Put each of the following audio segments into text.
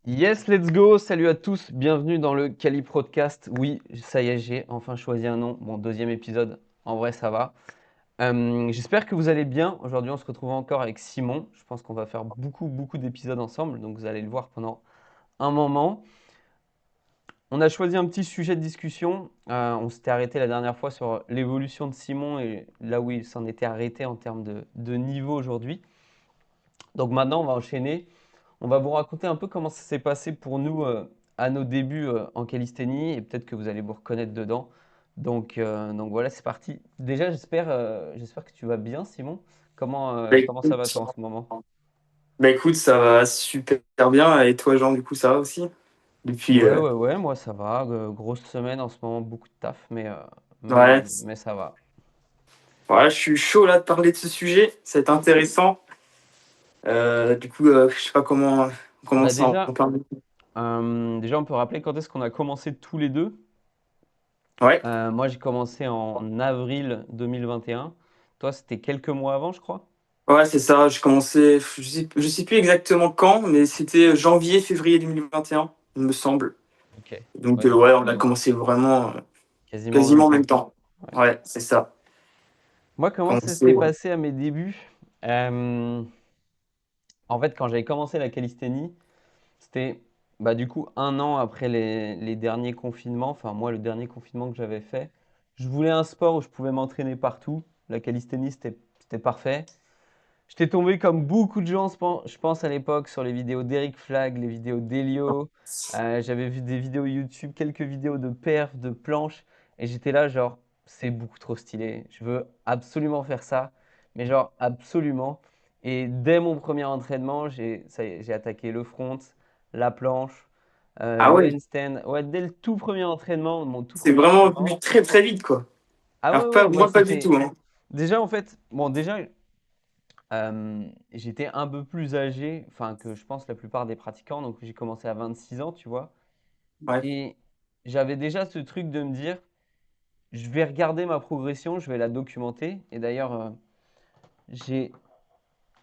Yes, let's go. Salut à tous. Bienvenue dans le Cali Podcast. Oui, ça y est, j'ai enfin choisi un nom. Mon deuxième épisode. En vrai, ça va. J'espère que vous allez bien. Aujourd'hui, on se retrouve encore avec Simon. Je pense qu'on va faire beaucoup d'épisodes ensemble. Donc, vous allez le voir pendant un moment. On a choisi un petit sujet de discussion. On s'était arrêté la dernière fois sur l'évolution de Simon et là où il s'en était arrêté en termes de niveau aujourd'hui. Donc, maintenant, on va enchaîner. On va vous raconter un peu comment ça s'est passé pour nous à nos débuts en calisthénie et peut-être que vous allez vous reconnaître dedans. Donc voilà, c'est parti. Déjà, j'espère que tu vas bien, Simon. Bah Comment ça va écoute, toi en ce moment? ça va super bien. Et toi, Jean, du coup, ça va aussi? Depuis, Ouais, moi ça va. Grosse semaine en ce moment, beaucoup de taf, ouais, mais ça va. voilà, je suis chaud là de parler de ce sujet. C'est intéressant. Je sais pas comment Bah ça en déjà, parle. déjà, on peut rappeler quand est-ce qu'on a commencé tous les deux. Ouais, Moi, j'ai commencé en avril 2021. Toi, c'était quelques mois avant, je crois. ouais, c'est ça. J'ai commencé, je sais plus exactement quand, mais c'était janvier, février 2021, il me semble. Ok. Ouais, donc Ouais, on a commencé vraiment quasiment en même quasiment en même temps. temps. Ouais. Ouais, c'est ça. Moi, comment ça Commencé. s'est passé à mes débuts? Euh, En fait, quand j'avais commencé la calisthénie, c'était bah, du coup un an après les derniers confinements. Enfin, moi, le dernier confinement que j'avais fait, je voulais un sport où je pouvais m'entraîner partout. La calisthénie, c'était parfait. J'étais tombé comme beaucoup de gens, je pense à l'époque, sur les vidéos d'Eric Flag, les vidéos d'Elio. J'avais vu des vidéos YouTube, quelques vidéos de perf, de planches, et j'étais là, genre, c'est beaucoup trop stylé. Je veux absolument faire ça, mais genre, absolument. Et dès mon premier entraînement, j'ai attaqué le front, la planche, Ah le ouais, handstand. Ouais, dès le tout premier entraînement, mon tout c'est premier vraiment entraînement. venu très très vite, quoi. Ah Alors ouais, pas, moi moi, pas du c'était. tout, hein. Déjà, en fait, bon, déjà, j'étais un peu plus âgé, enfin que je pense la plupart des pratiquants, donc j'ai commencé à 26 ans, tu vois. Ouais. Et j'avais déjà ce truc de me dire, je vais regarder ma progression, je vais la documenter. Et d'ailleurs, j'ai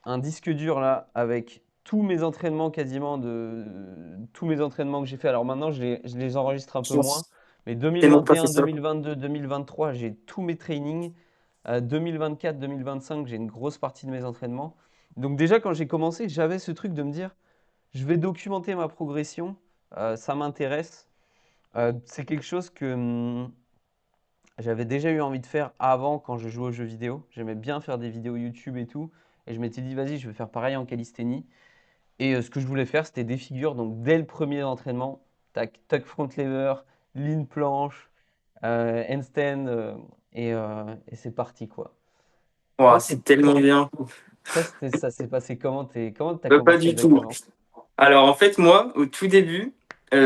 un disque dur là avec tous mes entraînements quasiment tous mes entraînements que j'ai fait. Alors maintenant, je les enregistre un peu moins, mais Tellement pas fait 2021, ça. 2022, 2023, j'ai tous mes trainings. 2024, 2025, j'ai une grosse partie de mes entraînements. Donc déjà, quand j'ai commencé, j'avais ce truc de me dire, je vais documenter ma progression, ça m'intéresse. C'est quelque chose que j'avais déjà eu envie de faire avant quand je jouais aux jeux vidéo. J'aimais bien faire des vidéos YouTube et tout. Et je m'étais dit, vas-y, je vais faire pareil en calisthénie. Et ce que je voulais faire, c'était des figures. Donc dès le premier entraînement, tac, tuck front lever, lean planche, handstand, et c'est parti quoi. Ouah, Toi, c'est tellement bien. ça s'est passé comment? Comment t'as Pas commencé du tout. exactement? Alors en fait, moi, au tout début, tu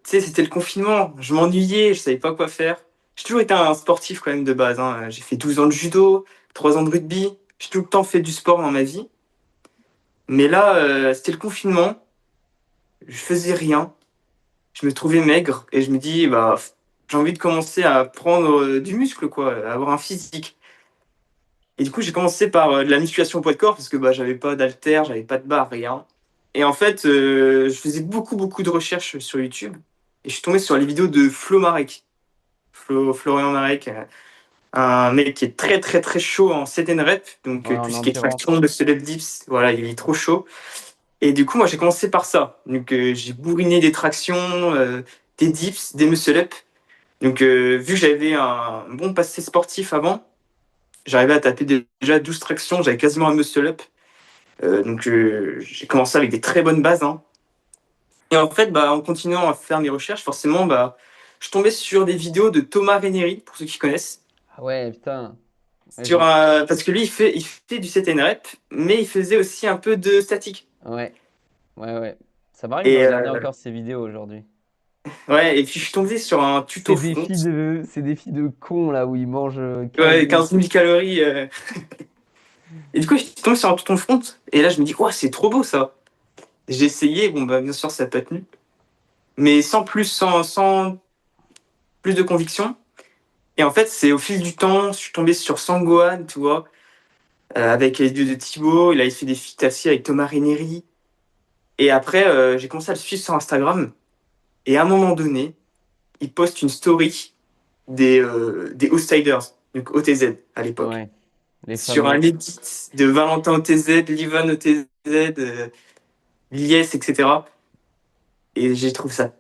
sais, c'était le confinement. Je m'ennuyais, je savais pas quoi faire. J'ai toujours été un sportif quand même de base, hein. J'ai fait 12 ans de judo, 3 ans de rugby. J'ai tout le temps fait du sport dans ma vie. Mais là, c'était le confinement. Je faisais rien. Je me trouvais maigre et je me dis, bah, j'ai envie de commencer à prendre du muscle, quoi, à avoir un physique. Et du coup, j'ai commencé par de la musculation au poids de corps parce que bah, j'avais pas d'haltère, j'avais pas de barre, rien. Et en fait, je faisais beaucoup de recherches sur YouTube et je suis tombé sur les vidéos de Flo Marek. Florian Marek, un mec qui est très chaud en set and rep, donc Ouais, tout en ce qui est endurance. traction, de step dips, voilà, il est trop chaud. Et du coup, moi, j'ai commencé par ça. Donc, j'ai bourriné des tractions, des dips, des muscle up. Donc, vu que j'avais un bon passé sportif avant, j'arrivais à taper déjà 12 tractions, j'avais quasiment un muscle up. J'ai commencé avec des très bonnes bases, hein. Et en fait, bah, en continuant à faire mes recherches, forcément, bah, je tombais sur des vidéos de Thomas Ranieri, pour ceux qui connaissent. Ah ouais, putain. Ouais, Parce que lui, il fait du set and rep, mais il faisait aussi un peu de statique. ouais, ouais. Ça m'arrive de Et, regarder encore ces vidéos aujourd'hui. ouais, et puis je suis tombé sur un tuto front. Ces défis de cons là où ils mangent 15 Ouais, 000. 15 000 calories. Et du coup, je suis tombé sur un tuto front. Et là, je me dis, ouais, c'est trop beau ça. J'ai essayé, bon, bah, bien sûr, ça n'a pas tenu. Mais sans plus de conviction. Et en fait, c'est au fil du temps, je suis tombé sur Sangohan, tu vois, avec les dieux de Thibaut. Il avait fait des feats assis avec Thomas Ranieri. Et après, j'ai commencé à le suivre sur Instagram. Et à un moment donné, il poste une story des Outsiders, donc OTZ à l'époque, Ouais, les sur un fameux. edit de Valentin OTZ, Livan OTZ, Lies, etc. Et j'ai trouvé ça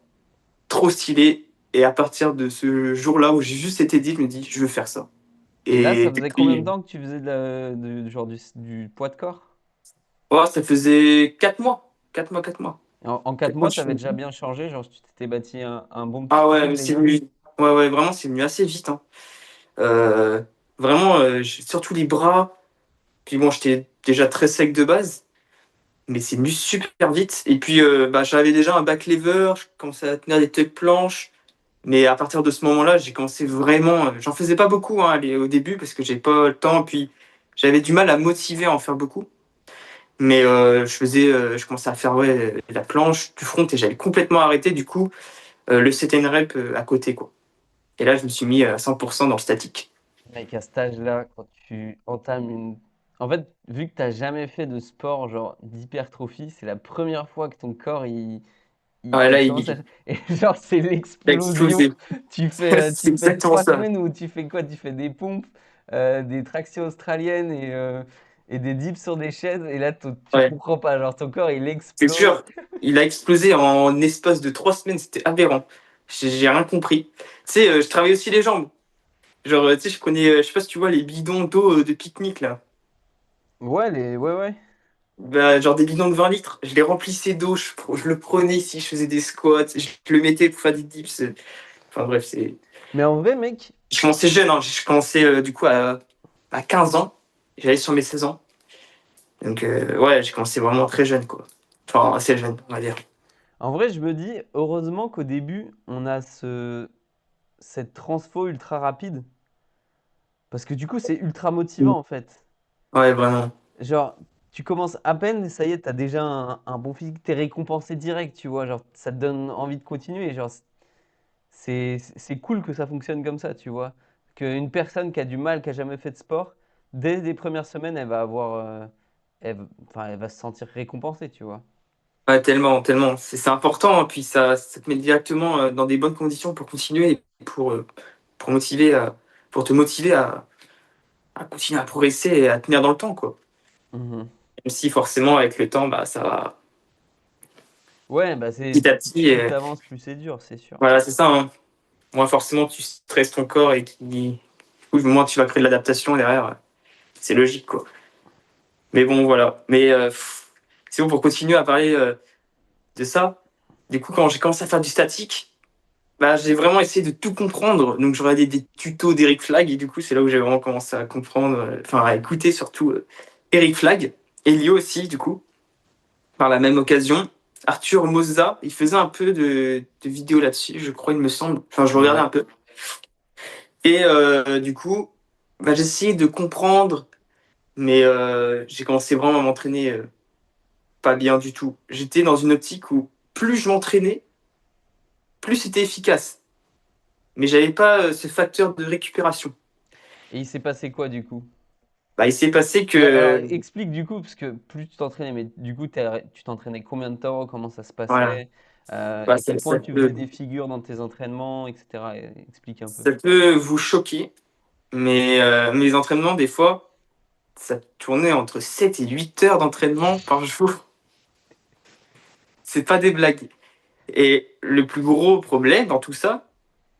trop stylé. Et à partir de ce jour-là où j'ai juste cet edit, je me dis, je veux faire ça. Et là, Et ça faisait combien de depuis, temps que tu faisais genre du poids de corps? oh, ça faisait 4 mois. 4 mois, 4 mois. En 4 4 mois, mois, je tu suis. avais déjà bien changé, genre tu t'étais bâti un bon petit Ah ouais, physique mais c'est déjà? venu. Ouais, ouais, vraiment, c'est venu assez vite, hein. Euh, Vraiment, surtout les bras. Puis bon, j'étais déjà très sec de base, mais c'est venu super vite. Et puis, bah, j'avais déjà un back lever, je commençais à tenir des tuck planches. Mais à partir de ce moment-là, j'ai commencé vraiment. J'en faisais pas beaucoup hein, au début parce que j'ai pas le temps. Puis j'avais du mal à motiver à en faire beaucoup. Mais je commençais à faire ouais, la planche, du front et j'avais complètement arrêté du coup le set and rep à côté quoi. Et là, je me suis mis à 100% dans le statique. Mec, à cet âge-là, quand tu entames une. En fait, vu que tu n'as jamais fait de sport, genre d'hypertrophie, c'est la première fois que ton corps, Ah, là, il commence à. Et genre, c'est il a l'explosion. explosé. Tu C'est fais exactement trois ça. semaines où tu fais quoi? Tu fais des pompes, des tractions australiennes et des dips sur des chaises. Et là, tu Ouais, comprends pas. Genre, ton corps, il c'est explose. sûr. Il a explosé en espace de 3 semaines. C'était aberrant. J'ai rien compris. Tu sais, je travaillais aussi les jambes. Genre, tu sais, je prenais, je sais pas si tu vois les bidons d'eau de pique-nique là. Ouais, ouais. Bah, genre des bidons de 20 litres, je les remplissais d'eau, je le prenais ici, je faisais des squats, je le mettais pour faire des dips. Enfin bref, c'est. Mais en vrai, mec, Je commençais jeune, hein. Je commençais du coup à 15 ans, j'allais sur mes 16 ans. Donc ouais, j'ai commencé vraiment très jeune quoi. Enfin assez jeune, on va dire. en vrai, je me dis, heureusement qu'au début, on a cette transfo ultra rapide. Parce que du coup, c'est ultra motivant en fait. Ouais, vraiment. Genre, tu commences à peine, ça y est, t'as déjà un bon physique, t'es récompensé direct, tu vois. Genre, ça te donne envie de continuer. Genre, c'est cool que ça fonctionne comme ça, tu vois. Qu'une personne qui a du mal, qui a jamais fait de sport, dès les premières semaines, elle va avoir, enfin, elle va se sentir récompensée, tu vois. Ouais, tellement, tellement. C'est important, hein, puis ça te met directement dans des bonnes conditions pour continuer et pour motiver pour te motiver à continuer à progresser et à tenir dans le temps quoi. Mhm. Même si forcément avec le temps, bah ça va Ouais, bah c'est petit à petit. plus t'avances, plus c'est dur, c'est sûr. Voilà, c'est ça, hein. Moins forcément tu stresses ton corps et moins tu vas créer de l'adaptation derrière. C'est logique, quoi. Mais bon, voilà. Mais c'est bon pour continuer à parler de ça. Du coup, quand j'ai commencé à faire du statique, bah, j'ai vraiment essayé de tout comprendre. Donc, je regardais des tutos d'Eric Flag et du coup, c'est là où j'ai vraiment commencé à comprendre, enfin, à écouter surtout Eric Flag. Elio aussi, du coup, par la même occasion. Arthur Moza, il faisait un peu de vidéos là-dessus, je crois, il me semble. Enfin, je regardais Ouais. un peu. Et du coup, bah, j'ai essayé de comprendre, mais j'ai commencé vraiment à m'entraîner pas bien du tout. J'étais dans une optique où plus je m'entraînais, plus c'était efficace. Mais j'avais pas ce facteur de récupération. Et il s'est passé quoi du coup? Bah, il s'est passé Alors, que, explique du coup, parce que plus tu t'entraînais, mais du coup, tu t'entraînais combien de temps? Comment ça se voilà, passait? bah, À quel point tu faisais des figures dans tes entraînements, etc. Explique un peu. ça peut vous choquer, mais mes entraînements, des fois, ça tournait entre 7 et 8 heures d'entraînement par jour. C'est pas des blagues. Et le plus gros problème dans tout ça,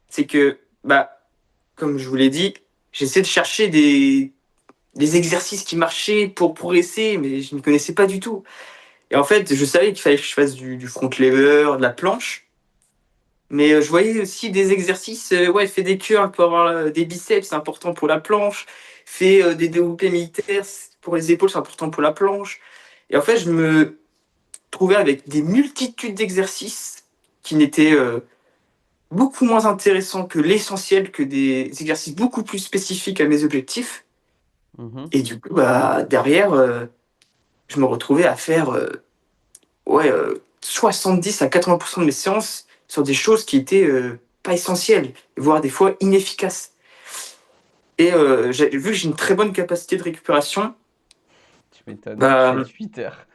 c'est que, bah, comme je vous l'ai dit, j'essaie de chercher des exercices qui marchaient pour progresser, mais je ne connaissais pas du tout. Et en fait, je savais qu'il fallait que je fasse du front lever, de la planche, mais je voyais aussi des exercices, ouais, fais des curls pour avoir des biceps, c'est important pour la planche, fais des développés militaires pour les épaules, c'est important pour la planche. Et en fait, je me trouvais avec des multitudes d'exercices qui n'étaient beaucoup moins intéressants que l'essentiel, que des exercices beaucoup plus spécifiques à mes objectifs. Mhm. Et du coup, bah, derrière, je me retrouvais à faire ouais, 70 à 80% de mes séances sur des choses qui étaient pas essentielles, voire des fois inefficaces. Et vu que j'ai une très bonne capacité de récupération, Tu m'étonnes. bah 7-8 heures.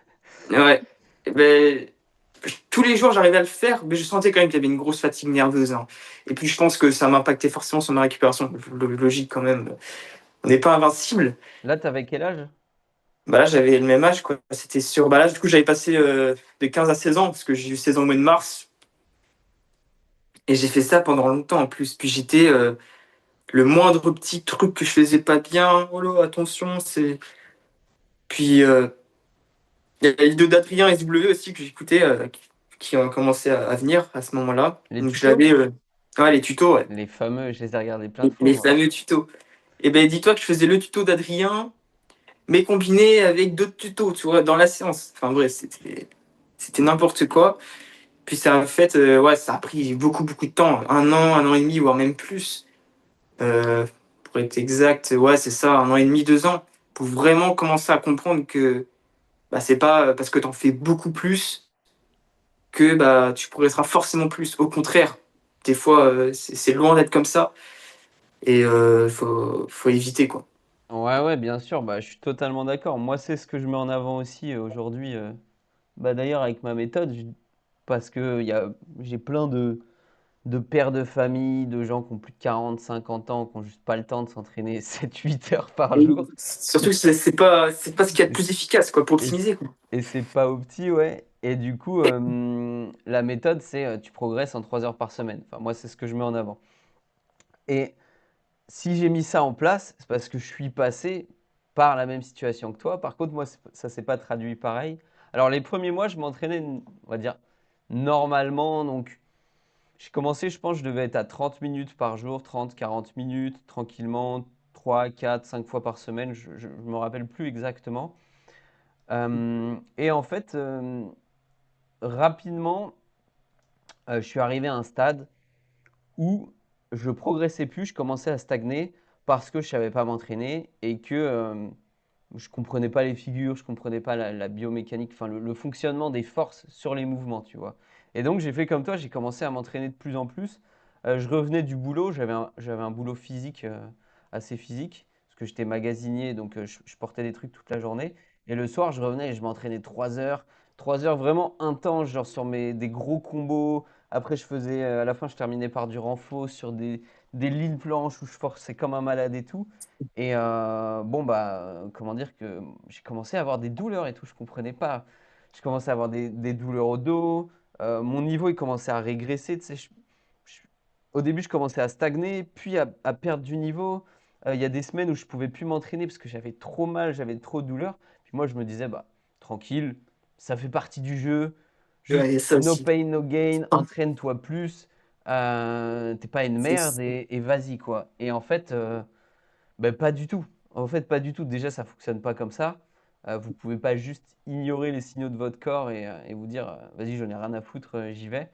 ouais, ben, tous les jours, j'arrivais à le faire, mais je sentais quand même qu'il y avait une grosse fatigue nerveuse, hein. Et puis, je pense que ça m'impactait forcément sur ma récupération. Logique quand même. On n'est pas invincible. Là, t'avais quel âge? Bah là, j'avais le même âge, quoi. C'était sur. Bah là, du coup, j'avais passé de 15 à 16 ans, parce que j'ai eu 16 ans au mois de mars. Et j'ai fait ça pendant longtemps en plus. Puis j'étais. Le moindre petit truc que je faisais pas bien, oh là, attention, c'est. Puis il y a les vidéos d'Adrien SW aussi que j'écoutais, qui ont commencé à venir à ce moment-là. Les Donc je tutos? l'avais. Ouais, les tutos, ouais. Les fameux, je les ai regardés plein de fois, Les moi. fameux tutos. Et ben dis-toi que je faisais le tuto d'Adrien, mais combiné avec d'autres tutos, tu vois, dans la séance. Enfin bref, c'était n'importe quoi. Puis ça a fait, ouais, ça a pris beaucoup, beaucoup de temps. Un an et demi, voire même plus. Euh, pour être exact, ouais, c'est ça, un an et demi, 2 ans. Pour vraiment commencer à comprendre que bah, c'est pas parce que t'en fais beaucoup plus que bah, tu progresseras forcément plus. Au contraire, des fois, c'est loin d'être comme ça. Et faut éviter, quoi. Ouais, ouais, bien sûr, bah, je suis totalement d'accord. Moi, c'est ce que je mets en avant aussi aujourd'hui. Bah, d'ailleurs, avec ma méthode, parce que j'ai plein de pères de famille, de gens qui ont plus de 40, 50 ans, qui n'ont juste pas le temps de s'entraîner 7, 8 heures par Et jour. surtout que c'est pas ce qu'il y a de Et, plus efficace, quoi, pour et, optimiser, quoi. et c'est pas au petit, ouais. Et du coup, la méthode, c'est tu progresses en 3 heures par semaine. Enfin, moi, c'est ce que je mets en avant. Et si j'ai mis ça en place, c'est parce que je suis passé par la même situation que toi. Par contre, moi, ça ne s'est pas traduit pareil. Alors, les premiers mois, je m'entraînais, on va dire, normalement. Donc, j'ai commencé, je pense, je devais être à 30 minutes par jour, 30, 40 minutes, tranquillement, 3, 4, 5 fois par semaine. Je ne me rappelle plus exactement. Et en fait, rapidement, je suis arrivé à un stade où je progressais plus, je commençais à stagner parce que je savais pas m'entraîner et que je comprenais pas les figures, je comprenais pas la biomécanique, enfin le fonctionnement des forces sur les mouvements, tu vois. Et donc j'ai fait comme toi, j'ai commencé à m'entraîner de plus en plus. Je revenais du boulot, j'avais un boulot physique, assez physique, parce que j'étais magasinier, donc je portais des trucs toute la journée. Et le soir, je revenais et je m'entraînais 3 heures vraiment intenses, genre sur des gros combos. Après, à la fin, je terminais par du renfort sur des lignes planches où je forçais comme un malade et tout. Et bon, bah, comment dire que j'ai commencé à avoir des douleurs et tout, je comprenais pas. Je commençais à avoir des douleurs au dos, mon niveau il commençait à régresser, tu sais. Je- au début, je commençais à stagner, puis à perdre du niveau. Il y a des semaines où je pouvais plus m'entraîner parce que j'avais trop mal, j'avais trop de douleurs. Puis moi, je me disais, bah, tranquille, ça fait partie du jeu. Ouais, il Juste y a ça no aussi. pain, no gain, entraîne-toi plus. T'es pas une merde C'est- et vas-y, quoi. Et en fait, ben, pas du tout. En fait, pas du tout. Déjà, ça fonctionne pas comme ça. Vous pouvez pas juste ignorer les signaux de votre corps et vous dire, vas-y, j'en ai rien à foutre, j'y vais.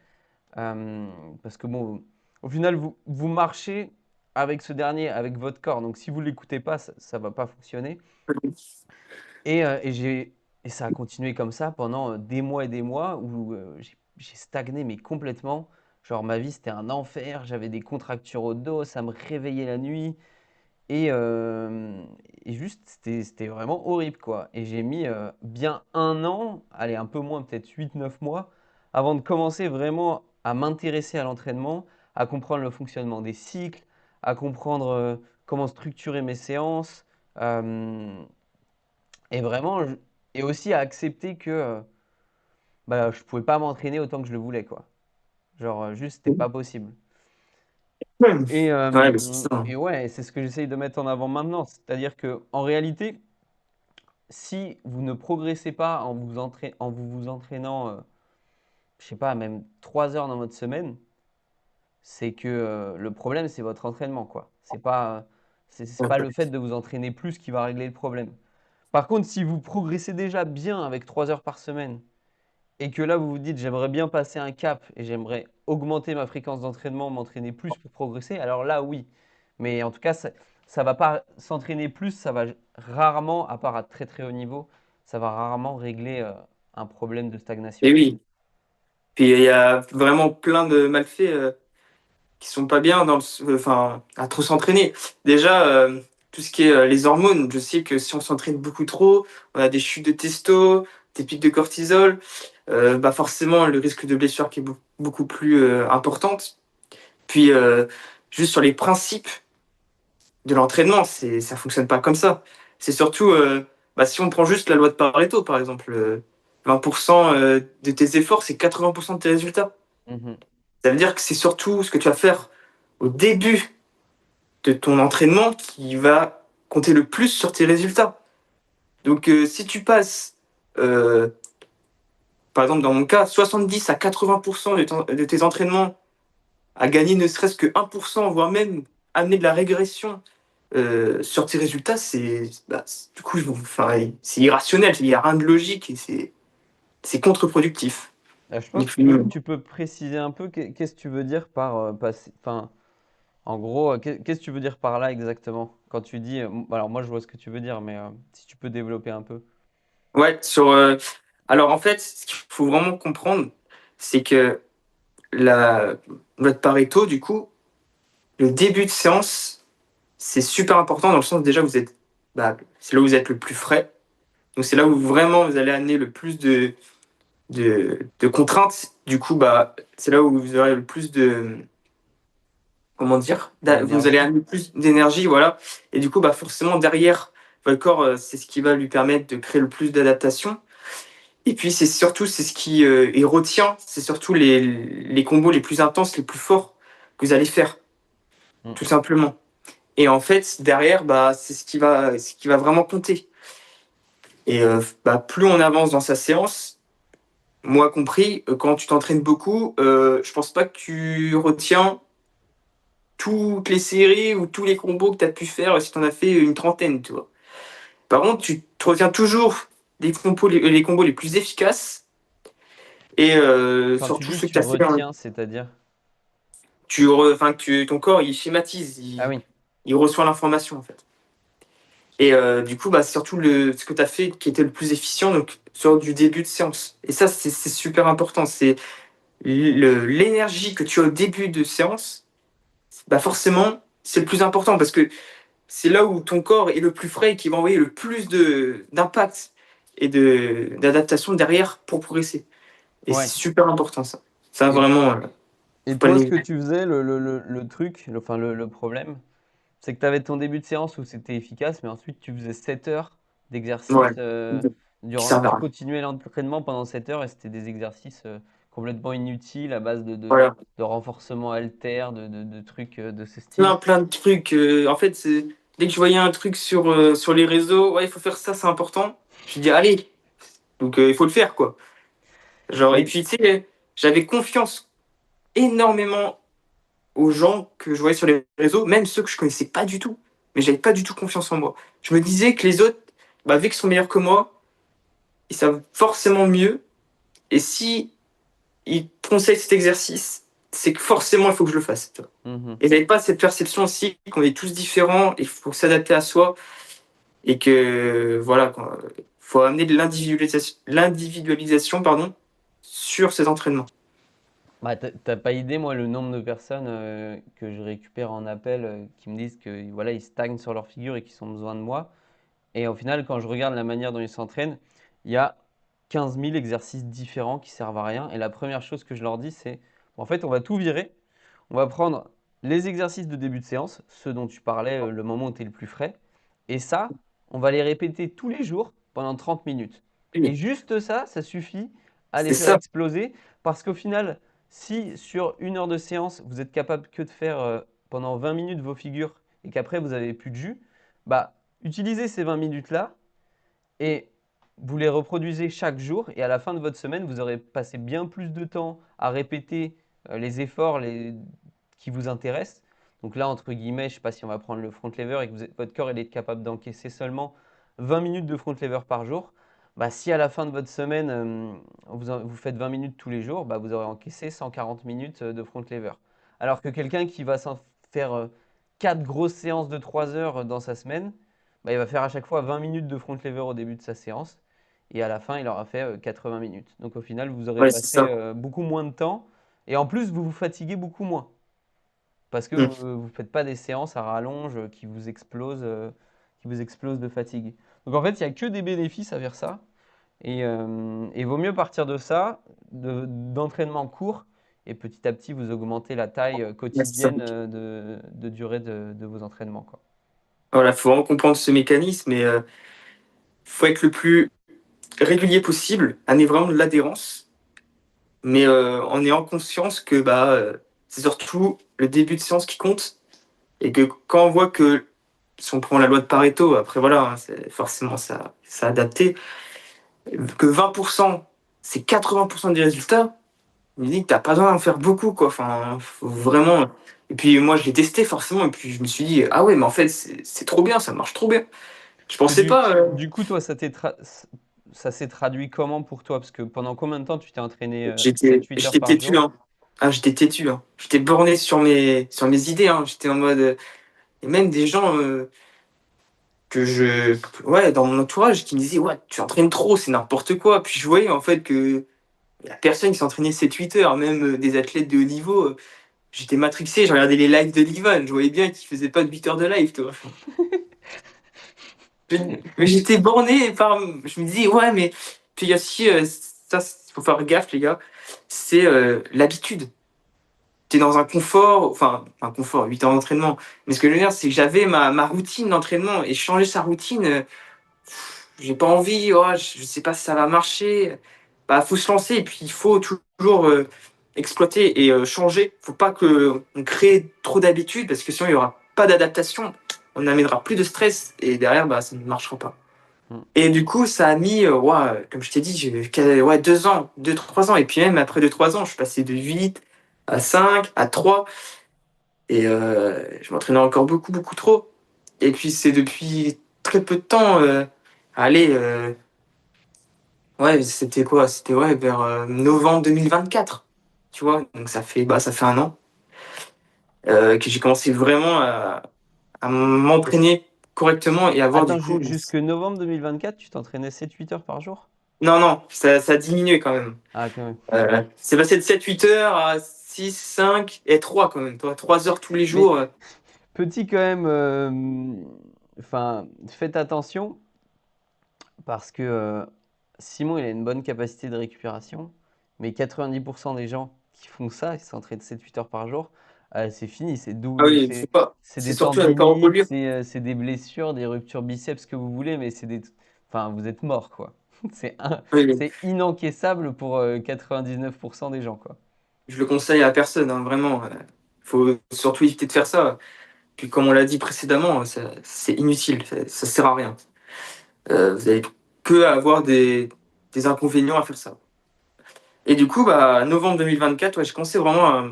Euh, Parce que bon, au final, vous marchez avec ce dernier, avec votre corps. Donc, si vous l'écoutez pas, ça va pas fonctionner. Et ça a continué comme ça pendant des mois et des mois où j'ai stagné, mais complètement. Genre, ma vie, c'était un enfer. J'avais des contractures au dos, ça me réveillait la nuit. Et, euh, et juste, c'était vraiment horrible, quoi. Et j'ai mis bien un an, allez, un peu moins, peut-être 8, 9 mois, avant de commencer vraiment à m'intéresser à l'entraînement, à comprendre le fonctionnement des cycles, à comprendre comment structurer mes séances, euh, et vraiment, et aussi à accepter que bah, je pouvais pas m'entraîner autant que je le voulais, quoi. Genre, juste, c'était pas possible. Et, Ouais, mais c'est ça, hein. et ouais, c'est ce que j'essaye de mettre en avant maintenant. C'est-à-dire que en réalité, si vous ne progressez pas en vous entraînant, je sais pas, même 3 heures dans votre semaine, c'est que le problème, c'est votre entraînement, quoi. C'est pas le fait de vous entraîner plus qui va régler le problème. Par contre, si vous progressez déjà bien avec 3 heures par semaine et que là, vous vous dites, j'aimerais bien passer un cap et j'aimerais augmenter ma fréquence d'entraînement, m'entraîner plus pour progresser, alors là, oui. Mais en tout cas, ça va pas s'entraîner plus, ça va rarement, à part à très très haut niveau, ça va rarement régler un problème de stagnation. Et oui. Puis il y a vraiment plein de malfaits qui sont pas bien enfin, à trop s'entraîner. Déjà, tout ce qui est les hormones, je sais que si on s'entraîne beaucoup trop, on a des chutes de testo, tes pics de cortisol, bah forcément le risque de blessure qui est beaucoup plus importante. Puis juste sur les principes de l'entraînement, ça fonctionne pas comme ça. C'est surtout, bah, si on prend juste la loi de Pareto, par exemple, 20% de tes efforts, c'est 80% de tes résultats. Mhm. Ça veut dire que c'est surtout ce que tu vas faire au début de ton entraînement qui va compter le plus sur tes résultats. Donc, si tu passes, euh, par exemple, dans mon cas, 70 à 80% de tes entraînements à gagner ne serait-ce que 1%, voire même amener de la régression sur tes résultats, du coup, enfin, c'est irrationnel, il n'y a rien de logique et c'est contre-productif. Je Ni pense que plus ni moins. tu peux préciser un peu qu'est-ce que tu veux dire par passer. Enfin, en gros, qu'est-ce que tu veux dire par là exactement? Quand tu dis. Alors, moi, je vois ce que tu veux dire, mais si tu peux développer un peu. Ouais, alors en fait, ce qu'il faut vraiment comprendre, c'est que votre Pareto, du coup, le début de séance, c'est super important dans le sens déjà c'est là où vous êtes le plus frais. Donc c'est là où vraiment vous allez amener le plus de contraintes. Du coup, bah, c'est là où vous aurez le plus comment dire, vous allez D'énergie. amener plus d'énergie, voilà. Et du coup, bah, forcément, derrière, votre corps, c'est ce qui va lui permettre de créer le plus d'adaptation. Et puis, c'est ce qui il retient, c'est surtout les combos les plus intenses, les plus forts que vous allez faire, Mm. tout simplement. Et en fait, derrière, bah, c'est ce qui va vraiment compter. Et bah, plus on avance dans sa séance, moi compris, quand tu t'entraînes beaucoup, je pense pas que tu retiens toutes les séries ou tous les combos que tu as pu faire si tu en as fait une trentaine, tu vois. Par contre, tu te retiens toujours les combos les plus efficaces et Quand tu surtout dis ceux que tu tu as fait. retiens, c'est-à-dire. Enfin, ton corps, il schématise, Ah oui. il reçoit l'information, en fait. Et du coup, bah, c'est surtout ce que tu as fait qui était le plus efficient, donc sur du début de séance. Et ça, c'est super important. C'est l'énergie que tu as au début de séance, bah forcément, c'est le plus important parce que c'est là où ton corps est le plus frais et qui va envoyer le plus d'impact et d'adaptation derrière pour progresser. Et c'est Ouais. super important, ça. Ça, Et, vraiment, et faut pas le toi, ce que négliger. tu faisais, le truc, enfin le problème, c'est que tu avais ton début de séance où c'était efficace, mais ensuite tu faisais 7 heures Ouais. d'exercice Qui durant. servent à Tu rien. continuais l'entraînement pendant 7 heures et c'était des exercices complètement inutiles à base Voilà. de renforcement haltère, de trucs de ce style. Plein de trucs. En fait, dès que je voyais un truc sur les réseaux, ouais, il faut faire ça, c'est important. Je dis, allez. Donc, il faut le faire, quoi. Genre, et Mais puis, tu sais, j'avais confiance énormément aux gens que je voyais sur les réseaux, même ceux que je connaissais pas du tout. Mais j'avais pas du tout confiance en moi. Je me disais que les autres, bah, vu qu'ils sont meilleurs que moi, ils savent forcément mieux. Et si ils conseillent cet exercice, c'est que forcément, il faut que je le fasse. Tu vois. mhm. Et j'avais pas cette perception aussi qu'on est tous différents, il faut s'adapter à soi et que voilà, quoi. Faut amener de l'individualisation, pardon, sur ces entraînements. Bah, t'as pas idée, moi, le nombre de personnes que je récupère en appel qui me disent que voilà, ils stagnent sur leur figure et qu'ils ont besoin de moi. Et au final, quand je regarde la manière dont ils s'entraînent, il y a 15 000 exercices différents qui servent à rien. Et la première chose que je leur dis, c'est en fait, on va tout virer. On va prendre les exercices de début de séance, ceux dont tu parlais, le moment où tu es le plus frais. Et ça, on va les répéter tous les jours pendant 30 minutes. Et Oui, juste ça, ça suffit à les c'est faire ça. exploser. Parce qu'au final, si sur 1 heure de séance, vous êtes capable que de faire pendant 20 minutes vos figures et qu'après vous avez plus de jus, bah, utilisez ces 20 minutes-là et vous les reproduisez chaque jour. Et à la fin de votre semaine, vous aurez passé bien plus de temps à répéter les efforts qui vous intéressent. Donc là, entre guillemets, je ne sais pas si on va prendre le front lever et que votre corps il est capable d'encaisser seulement 20 minutes de front lever par jour. Bah, si à la fin de votre semaine, vous faites 20 minutes tous les jours, bah, vous aurez encaissé 140 minutes de front lever. Alors que quelqu'un qui va s'en faire 4 grosses séances de 3 heures dans sa semaine, bah, il va faire à chaque fois 20 minutes de front lever au début de sa séance. Et à la fin, il aura fait 80 minutes. Donc au final, vous aurez Ouais, c'est passé ça. beaucoup moins de temps. Et en plus, vous vous fatiguez beaucoup moins. Parce que Mm. vous ne faites pas des séances à rallonge qui vous explosent de fatigue. Donc en fait, il n'y a que des bénéfices à faire ça. Et vaut mieux partir de ça, d'entraînement court, et petit à petit, vous augmentez la taille Ouais, c'est ça. quotidienne de durée de vos entraînements, quoi. Voilà, faut vraiment comprendre ce mécanisme et faut être le plus régulier possible, amener vraiment de l'adhérence, mais en ayant conscience que c'est surtout le début de séance qui compte et que quand on voit que si on prend la loi de Pareto, après voilà, hein, c'est forcément ça adapté, que 20% c'est 80% des résultats, je me dis que t'as pas besoin d'en faire beaucoup quoi. Enfin, faut vraiment. Et puis moi je l'ai testé forcément et puis je me suis dit ah ouais mais en fait c'est trop bien, ça marche trop bien. Je Parce que pensais pas. du coup, toi, ça s'est traduit comment pour toi? Parce que pendant combien de temps tu t'es entraîné J'étais 7-8 heures j'étais par têtu, jour? hein. Ah, j'étais têtu, hein. J'étais borné sur mes idées, hein. J'étais en mode. Et même des gens ouais, dans mon entourage qui me disaient ouais, tu entraînes trop, c'est n'importe quoi. Puis je voyais en fait que y a personne qui s'entraînait 7-8 heures, même des athlètes de haut niveau. J'étais matrixé, je regardais les lives de Livan, je voyais bien qu'il faisait pas de 8 heures de live, toi. Mais j'étais borné par. Je me disais ouais, mais. Puis il y a aussi, ça, faut faire gaffe, les gars, c'est l'habitude. T'es dans un confort, enfin, un confort, 8 heures d'entraînement. Mais ce que je veux dire, c'est que j'avais ma routine d'entraînement et changer sa routine, j'ai pas envie, oh, je sais pas si ça va marcher. Bah, faut se lancer et puis il faut toujours exploiter et changer. Faut pas que on crée trop d'habitudes parce que sinon il y aura pas d'adaptation. On n'amènera plus de stress et derrière, bah, ça ne marchera pas. Hmm. Et du coup, ça a mis, ouais, comme je t'ai dit, ouais, 2 ans, 2, 3 ans. Et puis même après 2, 3 ans, je suis passé de 8 à 5 à 3. Et je m'entraînais encore beaucoup, beaucoup trop. Et puis c'est depuis très peu de temps, allez, ouais, c'était quoi? C'était ouais, vers novembre 2024. Tu vois, donc ça fait un an que j'ai commencé vraiment à m'entraîner correctement et avoir du Attends, coup. jusque novembre 2024, tu t'entraînais 7-8 heures par jour? Non, non, ça a diminué quand même. Ah, quand même. C'est passé de 7-8 heures à 6 5 et 3 quand même. Toi, 3 heures tous les Mais jours. petit quand même, enfin, faites attention parce que Simon, il a une bonne capacité de récupération, mais 90% des gens qui font ça, qui s'entraînent 7-8 heures par jour, c'est fini, Ah oui, faut pas. c'est C'est des surtout à ne pas tendinites, reproduire. c'est des blessures, des ruptures biceps, ce que vous voulez, mais enfin, vous êtes mort, quoi. Oui, C'est inencaissable pour 99% des gens, quoi. je le conseille à personne, hein, vraiment. Faut surtout éviter de faire ça. Puis comme on l'a dit précédemment, c'est inutile, ça sert à rien. Vous avez que à avoir des inconvénients à faire ça. Et du coup, bah, novembre 2024, ouais, j'ai commencé vraiment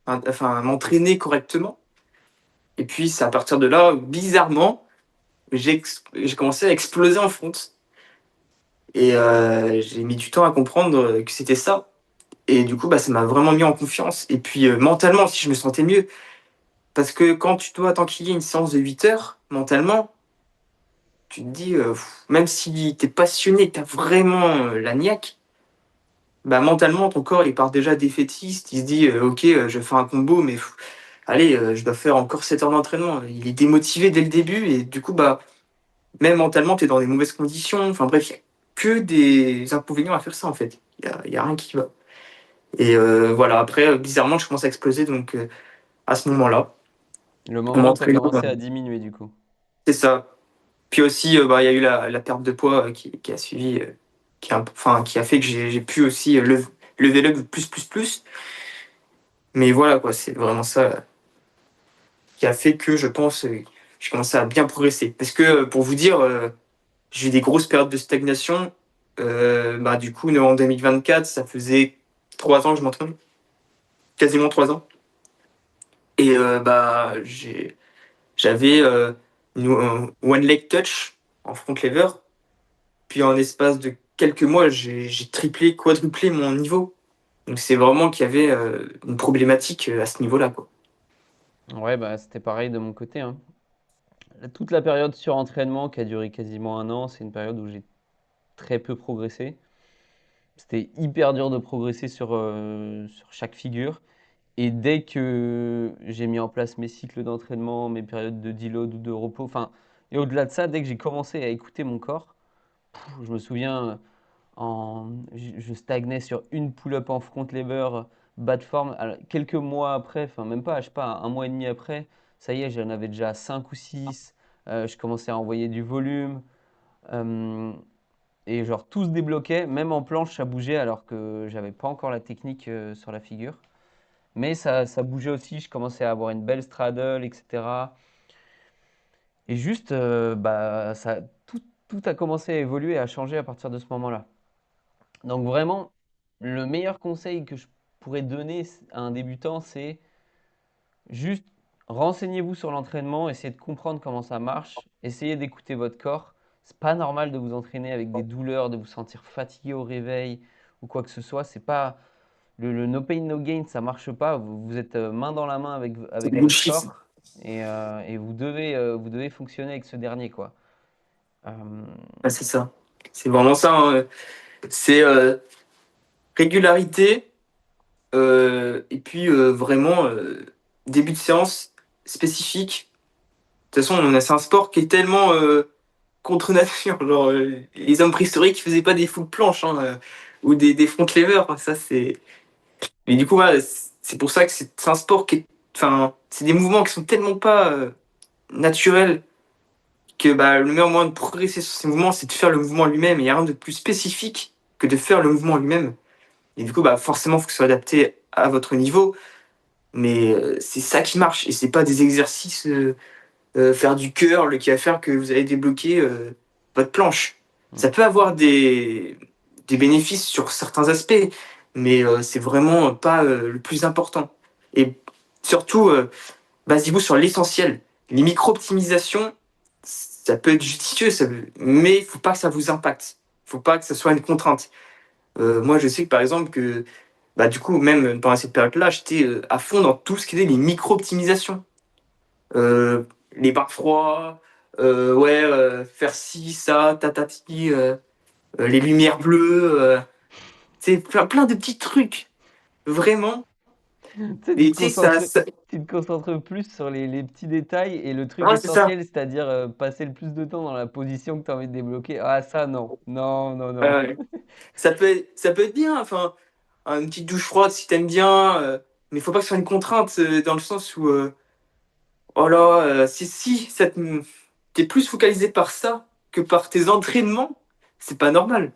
enfin, à m'entraîner correctement. Et puis, c'est à partir de là, bizarrement, j'ai commencé à exploser en fonte. Et j'ai mis du temps à comprendre que c'était ça. Et du coup, bah, ça m'a vraiment mis en confiance. Et puis, mentalement aussi, je me sentais mieux. Parce que quand tu dois t'enquiller une séance de 8 heures, mentalement, tu te dis, même si tu es passionné, que tu as vraiment la niaque, bah, mentalement, ton corps, il part déjà défaitiste. Il se dit, ok, je vais faire un combo, mais allez, je dois faire encore 7 heures d'entraînement. Il est démotivé dès le début. Et du coup, bah, même mentalement, tu es dans des mauvaises conditions. Enfin bref, il n'y a que des inconvénients à faire ça, en fait. Il y a rien qui va. Et voilà, après, bizarrement, je commence à exploser. Donc, à ce moment-là, Le en moment où tu as m'entraînant, commencé à diminuer, du coup. c'est ça. Puis aussi, bah, il y a eu la perte de poids qui a suivi, enfin, qui a fait que j'ai pu aussi lever le plus. Mais voilà, quoi, c'est vraiment ça qui a fait que je pense j'ai commencé à bien progresser. Parce que pour vous dire, j'ai eu des grosses périodes de stagnation. Bah, du coup, en 2024, ça faisait 3 ans que je m'entraîne, quasiment 3 ans. Et bah, j'avais une one leg touch en front lever. Puis en espace de quelques mois, j'ai triplé, quadruplé mon niveau. Donc c'est vraiment qu'il y avait une problématique à ce niveau-là, quoi. Ouais, bah, c'était pareil de mon côté, hein. Toute la période sur entraînement qui a duré quasiment un an, c'est une période où j'ai très peu progressé. C'était hyper dur de progresser sur chaque figure. Et dès que j'ai mis en place mes cycles d'entraînement, mes périodes de deload ou de repos, enfin, et au-delà de ça, dès que j'ai commencé à écouter mon corps, Je me souviens, je stagnais sur une pull-up en front lever, bas de forme. Alors, quelques mois après, enfin même pas, je sais pas, un mois et demi après, ça y est, j'en avais déjà 5 ou 6. Je commençais à envoyer du volume. euh, et genre tout se débloquait, même en planche, ça bougeait alors que j'avais pas encore la technique sur la figure. Mais ça bougeait aussi, je commençais à avoir une belle straddle, etc. Et juste, bah, tout a commencé à évoluer, à changer à partir de ce moment-là. Donc vraiment, le meilleur conseil que je pourrais donner à un débutant, c'est juste renseignez-vous sur l'entraînement, essayez de comprendre comment ça marche, essayez d'écouter votre corps. C'est pas normal de vous entraîner avec des douleurs, de vous sentir fatigué au réveil ou quoi que ce soit. C'est pas le no pain no gain, ça marche pas. Vous êtes main dans la main C'est avec votre bullshit. corps et vous devez fonctionner avec ce dernier quoi. Euh, Ouais, c'est ça. C'est vraiment ça, hein. C'est régularité et puis vraiment début de séance spécifique. De toute façon, c'est un sport qui est tellement contre nature. Genre, les hommes préhistoriques faisaient pas des full planches hein, ou des front levers. Ça, c'est. Mais du coup, voilà, c'est pour ça que c'est un sport qui est. Enfin, c'est des mouvements qui sont tellement pas naturels que bah, le meilleur moyen de progresser sur ces mouvements, c'est de faire le mouvement lui-même. Il n'y a rien de plus spécifique que de faire le mouvement lui-même. Et du coup, bah, forcément, il faut que ce soit adapté à votre niveau. Mais c'est ça qui marche. Et c'est pas des exercices, faire du curl qui va faire que vous allez débloquer votre planche. hmm, Ça peut avoir des bénéfices sur certains aspects, mais c'est vraiment pas le plus important. Et surtout, basez-vous sur l'essentiel. Les micro-optimisations, ça peut être judicieux, mais il faut pas que ça vous impacte. Il faut pas que ça soit une contrainte. Moi, je sais que par exemple que bah, du coup, même pendant cette période-là, j'étais à fond dans tout ce qui était les micro-optimisations. Euh, les bains froids, ouais, faire ci, ça, tatati, les lumières bleues, c'est plein de petits trucs, vraiment. Tu sais, Et tu sais, tu te concentres plus sur les petits détails et le truc ouais, c'est ça. essentiel, c'est-à-dire passer le plus de temps dans la position que tu as envie de débloquer. Ah, ça, non. Non, non, non. Euh, ça peut être bien, enfin, une petite douche froide si t'aimes bien, mais il faut pas que ce soit une contrainte dans le sens où, oh là, si t'es plus focalisé par ça que par tes entraînements, c'est pas normal.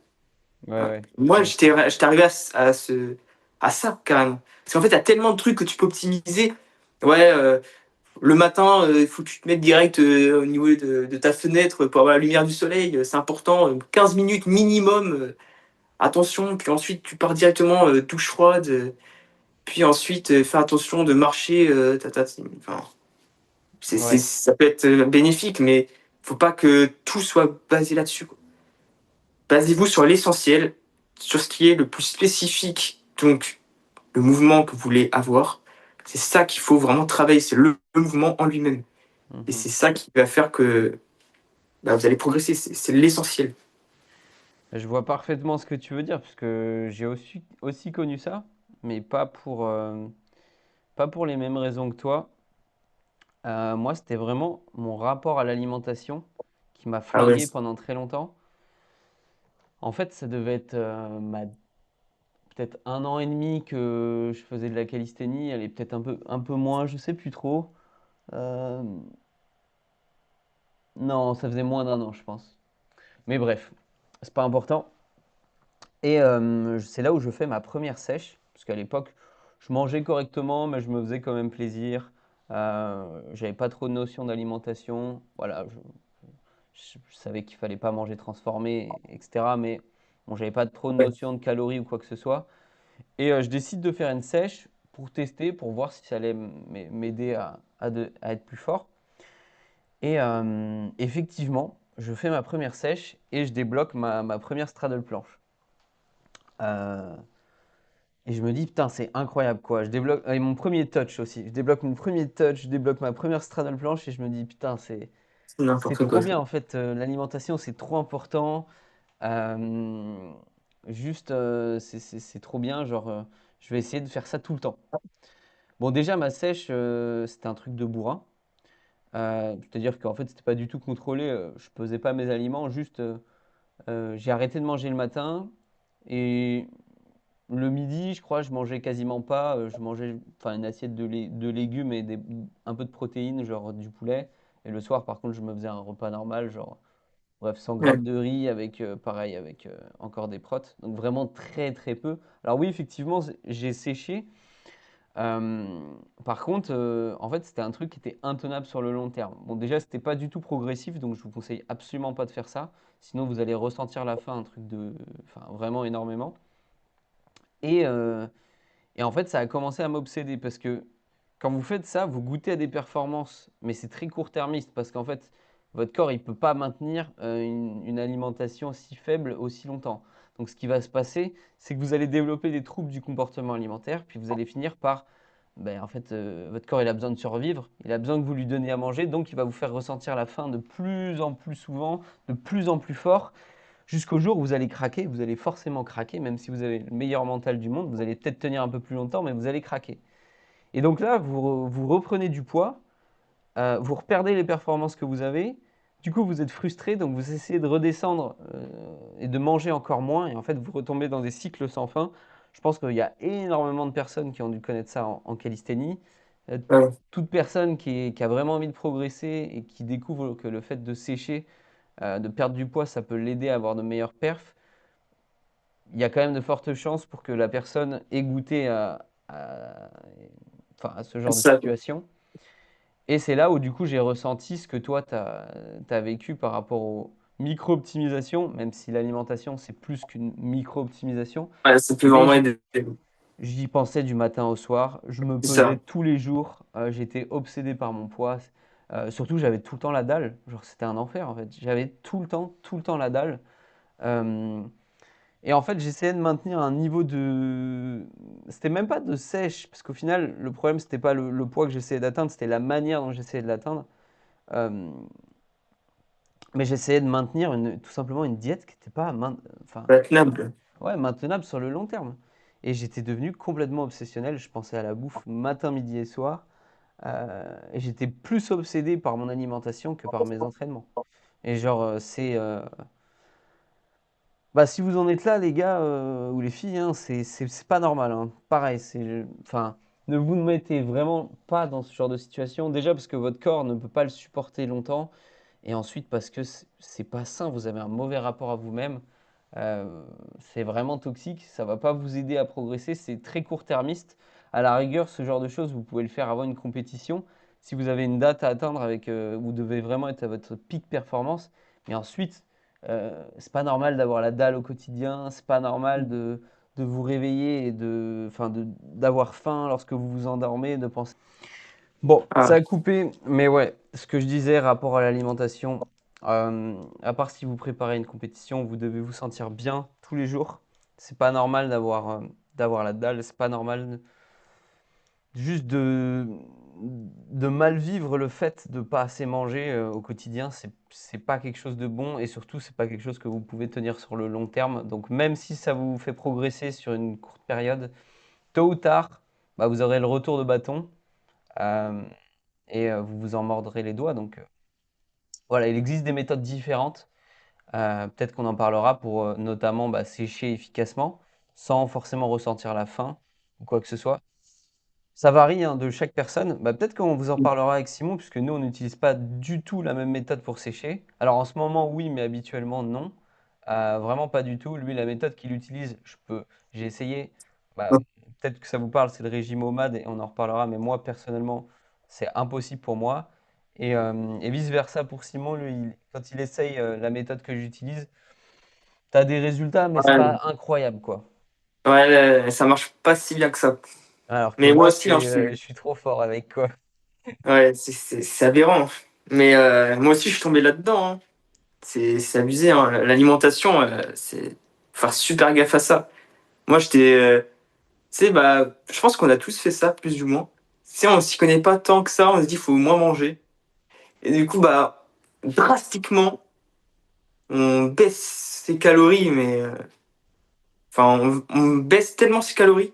Ouais, Ouais. ouais. Moi, Ouais. j'étais arrivé à ça, carrément. Parce qu'en fait, il y a tellement de trucs que tu peux optimiser. Ouais, le matin, il faut que tu te mettes direct au niveau de ta fenêtre pour avoir la lumière du soleil. C'est important. 15 minutes minimum. Attention. Puis ensuite, tu pars directement douche froide. Puis ensuite, fais attention de marcher. Enfin, Ouais. ça peut être bénéfique, mais faut pas que tout soit basé là-dessus, quoi. Basez-vous sur l'essentiel, sur ce qui est le plus spécifique, donc le mouvement que vous voulez avoir. C'est ça qu'il faut vraiment travailler, c'est le mouvement en lui-même. Et Mhm. c'est ça qui va faire que bah, vous allez progresser, c'est l'essentiel. Je vois parfaitement ce que tu veux dire, parce que j'ai aussi connu ça, mais pas pour les mêmes raisons que toi. Moi, c'était vraiment mon rapport à l'alimentation qui m'a Ah ouais, flingué pendant très longtemps. En fait, ça devait être peut-être un an et demi que je faisais de la calisthénie. Elle est peut-être un peu moins, je sais plus trop. Euh, non, ça faisait moins d'un an, je pense. Mais bref, c'est pas important. Et c'est là où je fais ma première sèche, parce qu'à l'époque, je mangeais correctement, mais je me faisais quand même plaisir. J'avais pas trop de notion d'alimentation. Voilà, je savais qu'il fallait pas manger transformé, etc. Mais bon, j'avais pas trop de ouais, notion de calories ou quoi que ce soit. Et je décide de faire une sèche pour tester, pour voir si ça allait m'aider à être plus fort. Et effectivement, je fais ma première sèche et je débloque ma première straddle planche. Euh, et je me dis, putain, c'est incroyable quoi. Je débloque et mon premier touch aussi. Je débloque mon premier touch, je débloque ma première straddle planche et je me dis, putain, c'est c'est n'importe trop quoi ça. bien en fait. L'alimentation, c'est trop important. Euh, juste, c'est trop bien. Genre, je vais essayer de faire ça tout le temps. Bon, déjà, ma sèche, c'était un truc de bourrin. C'est-à-dire qu'en fait, c'était pas du tout contrôlé. Je pesais pas mes aliments, juste j'ai arrêté de manger le matin et le midi, je crois, je mangeais quasiment pas. Je mangeais enfin, une assiette de légumes et un peu de protéines, genre du poulet. Et le soir, par contre, je me faisais un repas normal, genre, bref, 100 Ouais. grammes de riz avec, pareil, avec encore des protes. Donc vraiment très très peu. Alors oui, effectivement, j'ai séché. Euh, Par contre, en fait, c'était un truc qui était intenable sur le long terme. Bon, déjà, c'était pas du tout progressif, donc je vous conseille absolument pas de faire ça. Sinon, vous allez ressentir la faim, un truc de, enfin, vraiment énormément. Et, euh, et en fait, ça a commencé à m'obséder parce que quand vous faites ça, vous goûtez à des performances, mais c'est très court-termiste parce qu'en fait, votre corps, il ne peut pas maintenir une alimentation si faible aussi longtemps. Donc, ce qui va se passer, c'est que vous allez développer des troubles du comportement alimentaire, puis vous allez finir par, ben, en fait, votre corps, il a besoin de survivre, il a besoin que vous lui donniez à manger, donc il va vous faire ressentir la faim de plus en plus souvent, de plus en plus fort, jusqu'au jour où vous allez craquer, vous allez forcément craquer, même si vous avez le meilleur mental du monde, vous allez peut-être tenir un peu plus longtemps, mais vous allez craquer. Et donc là, vous reprenez du poids, vous reperdez les performances que vous avez, du coup vous êtes frustré, donc vous essayez de redescendre et de manger encore moins, et en fait vous retombez dans des cycles sans fin. Je pense qu'il y a énormément de personnes qui ont dû connaître ça en calisthénie. Euh, Ouais. Toute personne qui a vraiment envie de progresser et qui découvre que le fait de sécher, de perdre du poids, ça peut l'aider à avoir de meilleures perfs, il y a quand même de fortes chances pour que la personne ait goûté enfin, à ce genre de Ça, situation. Et c'est là où du coup j'ai ressenti ce que toi tu as vécu par rapport aux micro-optimisations, même si l'alimentation c'est plus qu'une micro-optimisation. ouais, ça peut Mais vraiment aider. j'y pensais du matin au soir, je me C'est pesais ça. tous les jours, j'étais obsédé par mon poids. Surtout j'avais tout le temps la dalle, genre c'était un enfer en fait. J'avais tout le temps la dalle. Euh, et en fait, j'essayais de maintenir un niveau de. C'était même pas de sèche, parce qu'au final, le problème, c'était pas le poids que j'essayais d'atteindre, c'était la manière dont j'essayais de l'atteindre. Euh, mais j'essayais de maintenir tout simplement une diète qui n'était pas enfin, Ouais, tenable. ouais, maintenable sur le long terme. Et j'étais devenu complètement obsessionnel. Je pensais à la bouffe matin, midi et soir. Et j'étais plus obsédé par mon alimentation que par mes entraînements. Et genre, bah, si vous en êtes là, les gars ou les filles, hein, c'est pas normal, hein. Pareil, enfin, ne vous mettez vraiment pas dans ce genre de situation. Déjà parce que votre corps ne peut pas le supporter longtemps. Et ensuite parce que c'est pas sain. Vous avez un mauvais rapport à vous-même. C'est vraiment toxique. Ça va pas vous aider à progresser. C'est très court-termiste. À la rigueur, ce genre de choses, vous pouvez le faire avant une compétition. Si vous avez une date à atteindre avec, vous devez vraiment être à votre pic performance. Mais ensuite, c'est pas normal d'avoir la dalle au quotidien, c'est pas normal de vous réveiller et enfin d'avoir faim lorsque vous vous endormez, de penser. Bon, ça Ah, a coupé, mais ouais, ce que je disais, rapport à l'alimentation, à part si vous préparez une compétition, vous devez vous sentir bien tous les jours. C'est pas normal d'avoir la dalle, c'est pas normal juste de mal vivre le fait de pas assez manger au quotidien, c'est pas quelque chose de bon et surtout c'est pas quelque chose que vous pouvez tenir sur le long terme. Donc même si ça vous fait progresser sur une courte période, tôt ou tard, bah, vous aurez le retour de bâton euh, et vous vous en mordrez les doigts. Donc voilà, il existe des méthodes différentes. Peut-être qu'on en parlera pour notamment bah, sécher efficacement sans forcément ressentir la faim ou quoi que ce soit. Ça varie hein, de chaque personne. Bah, peut-être qu'on vous en parlera avec Simon, puisque nous, on n'utilise pas du tout la même méthode pour sécher. Alors en ce moment, oui, mais habituellement, non. Vraiment pas du tout. Lui, la méthode qu'il utilise, j'ai essayé. Bah, peut-être que ça vous parle, c'est le régime OMAD et on en reparlera. Mais moi, personnellement, c'est impossible pour moi. Et vice-versa pour Simon, lui, quand il essaye la méthode que j'utilise, tu as des résultats, mais c'est ouais, pas incroyable, quoi. ouais, ça marche pas si bien que ça. Alors que Mais moi moi, aussi, hein, je suis trop fort avec, quoi. ouais, c'est aberrant. Mais moi aussi, je suis tombé là-dedans, hein. C'est abusé, hein. L'alimentation, c'est faut faire super gaffe à ça. Moi, j'étais, tu sais, bah, je pense qu'on a tous fait ça, plus ou moins. Tu sais, on s'y connaît pas tant que ça, on se dit, faut moins manger. Et du coup, bah, drastiquement, on baisse ses calories, mais enfin, on baisse tellement ses calories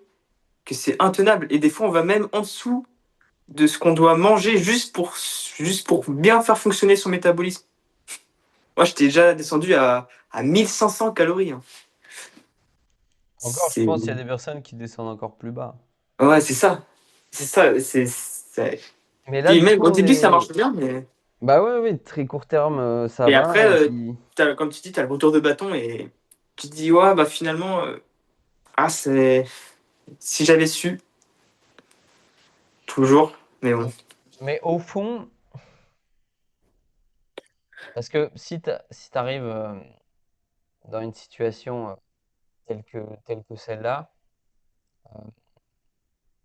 que c'est intenable. Et des fois, on va même en dessous de ce qu'on doit manger juste pour bien faire fonctionner son métabolisme. Moi, j'étais déjà descendu à 1500 calories, hein. Encore, je C'est pense qu'il y a des personnes qui descendent encore plus bas. ouais, c'est ça. C'est ça, Mais là, puis du même coup, au on début, ça est. marche bien, mais Bah ouais, ouais, très court terme, ça et va. après, Et puis, comme tu dis, tu as le retour de bâton et tu te dis: «Ouais, bah, finalement, c'est si j'avais su», toujours, mais bon. mais au fond, parce que si t'arrives dans une situation telle que celle-là,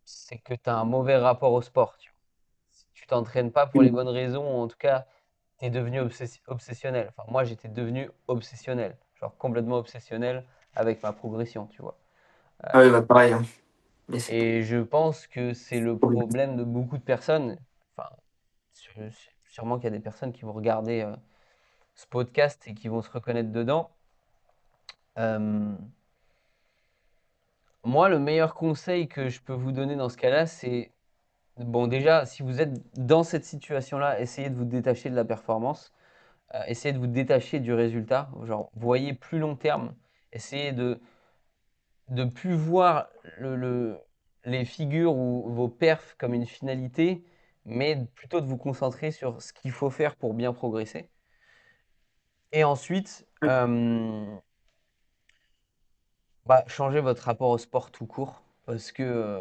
c'est que tu as un mauvais rapport au sport, tu vois. Si tu t'entraînes pas pour les bonnes raisons, ou en tout cas, tu es devenu obsessionnel. Enfin, moi, j'étais devenu obsessionnel, genre complètement obsessionnel avec ma progression, tu vois. Ah ouais, bah, pareil, hein, mais c'est Et je pense que c'est le problématique. problème de beaucoup de personnes. Enfin, sûrement qu'il y a des personnes qui vont regarder ce podcast et qui vont se reconnaître dedans. Euh, Moi, le meilleur conseil que je peux vous donner dans ce cas-là, c'est, bon, déjà, si vous êtes dans cette situation-là, essayez de vous détacher de la performance, essayez de vous détacher du résultat, genre, voyez plus long terme, essayez de plus voir les figures ou vos perfs comme une finalité, mais plutôt de vous concentrer sur ce qu'il faut faire pour bien progresser. Et ensuite, bah, changez votre rapport au sport tout court, parce que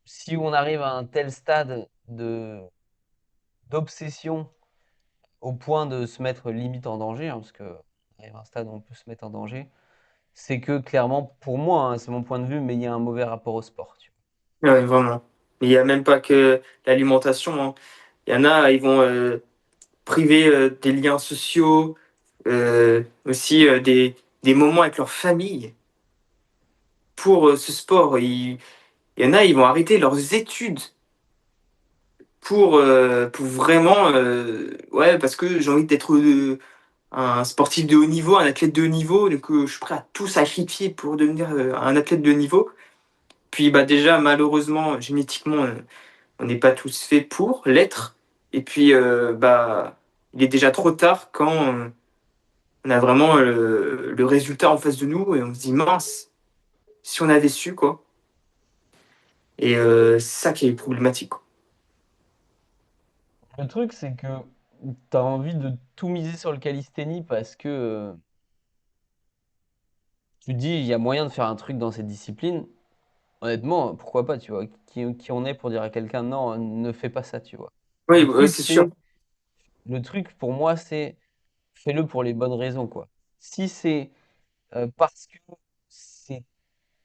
si on arrive à un tel stade d'obsession au point de se mettre limite en danger, hein, parce que on arrive à un stade où on peut se mettre en danger, c'est que clairement, pour moi, hein, c'est mon point de vue, mais il y a un mauvais rapport au sport. Ouais, vraiment. Il y a même pas que l'alimentation, hein. Il y en a, ils vont, priver, des liens sociaux, aussi, des moments avec leur famille pour, ce sport. Il y en a, ils vont arrêter leurs études pour vraiment, ouais, parce que j'ai envie d'être, un sportif de haut niveau, un athlète de haut niveau, donc je suis prêt à tout sacrifier pour devenir, un athlète de haut niveau. Puis, bah, déjà, malheureusement, génétiquement, on n'est pas tous faits pour l'être. Et puis, bah, il est déjà trop tard quand, on a vraiment le résultat en face de nous et on se dit: «Mince, si on avait su», quoi. Et c'est ça qui est problématique, quoi. Le truc, c'est que tu as envie de tout miser sur le calisthénie parce que tu te dis, il y a moyen de faire un truc dans cette discipline. Honnêtement, pourquoi pas, tu vois? Qui on est pour dire à quelqu'un, non, ne fais pas ça, tu vois? Oui, Le ouais, truc, c'est sûr. c'est, le truc pour moi, c'est fais-le pour les bonnes raisons, quoi. Si c'est parce que c'est,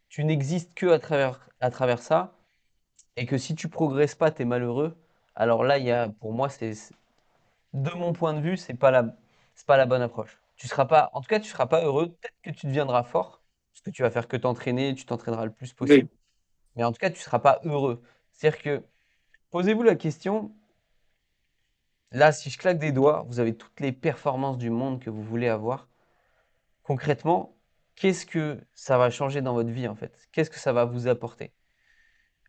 tu n'existes que à travers ça, et que si tu progresses pas, tu es malheureux, alors là, pour moi, de mon point de vue, c'est pas la bonne approche. Tu seras pas, en tout cas, tu seras pas heureux. Peut-être que tu deviendras fort, parce que tu vas faire que t'entraîner, tu t'entraîneras le plus Oui, possible. Mais en tout cas, tu seras pas heureux. C'est-à-dire que, posez-vous la question, là, si je claque des doigts, vous avez toutes les performances du monde que vous voulez avoir. Concrètement, qu'est-ce que ça va changer dans votre vie, en fait? Qu'est-ce que ça va vous apporter?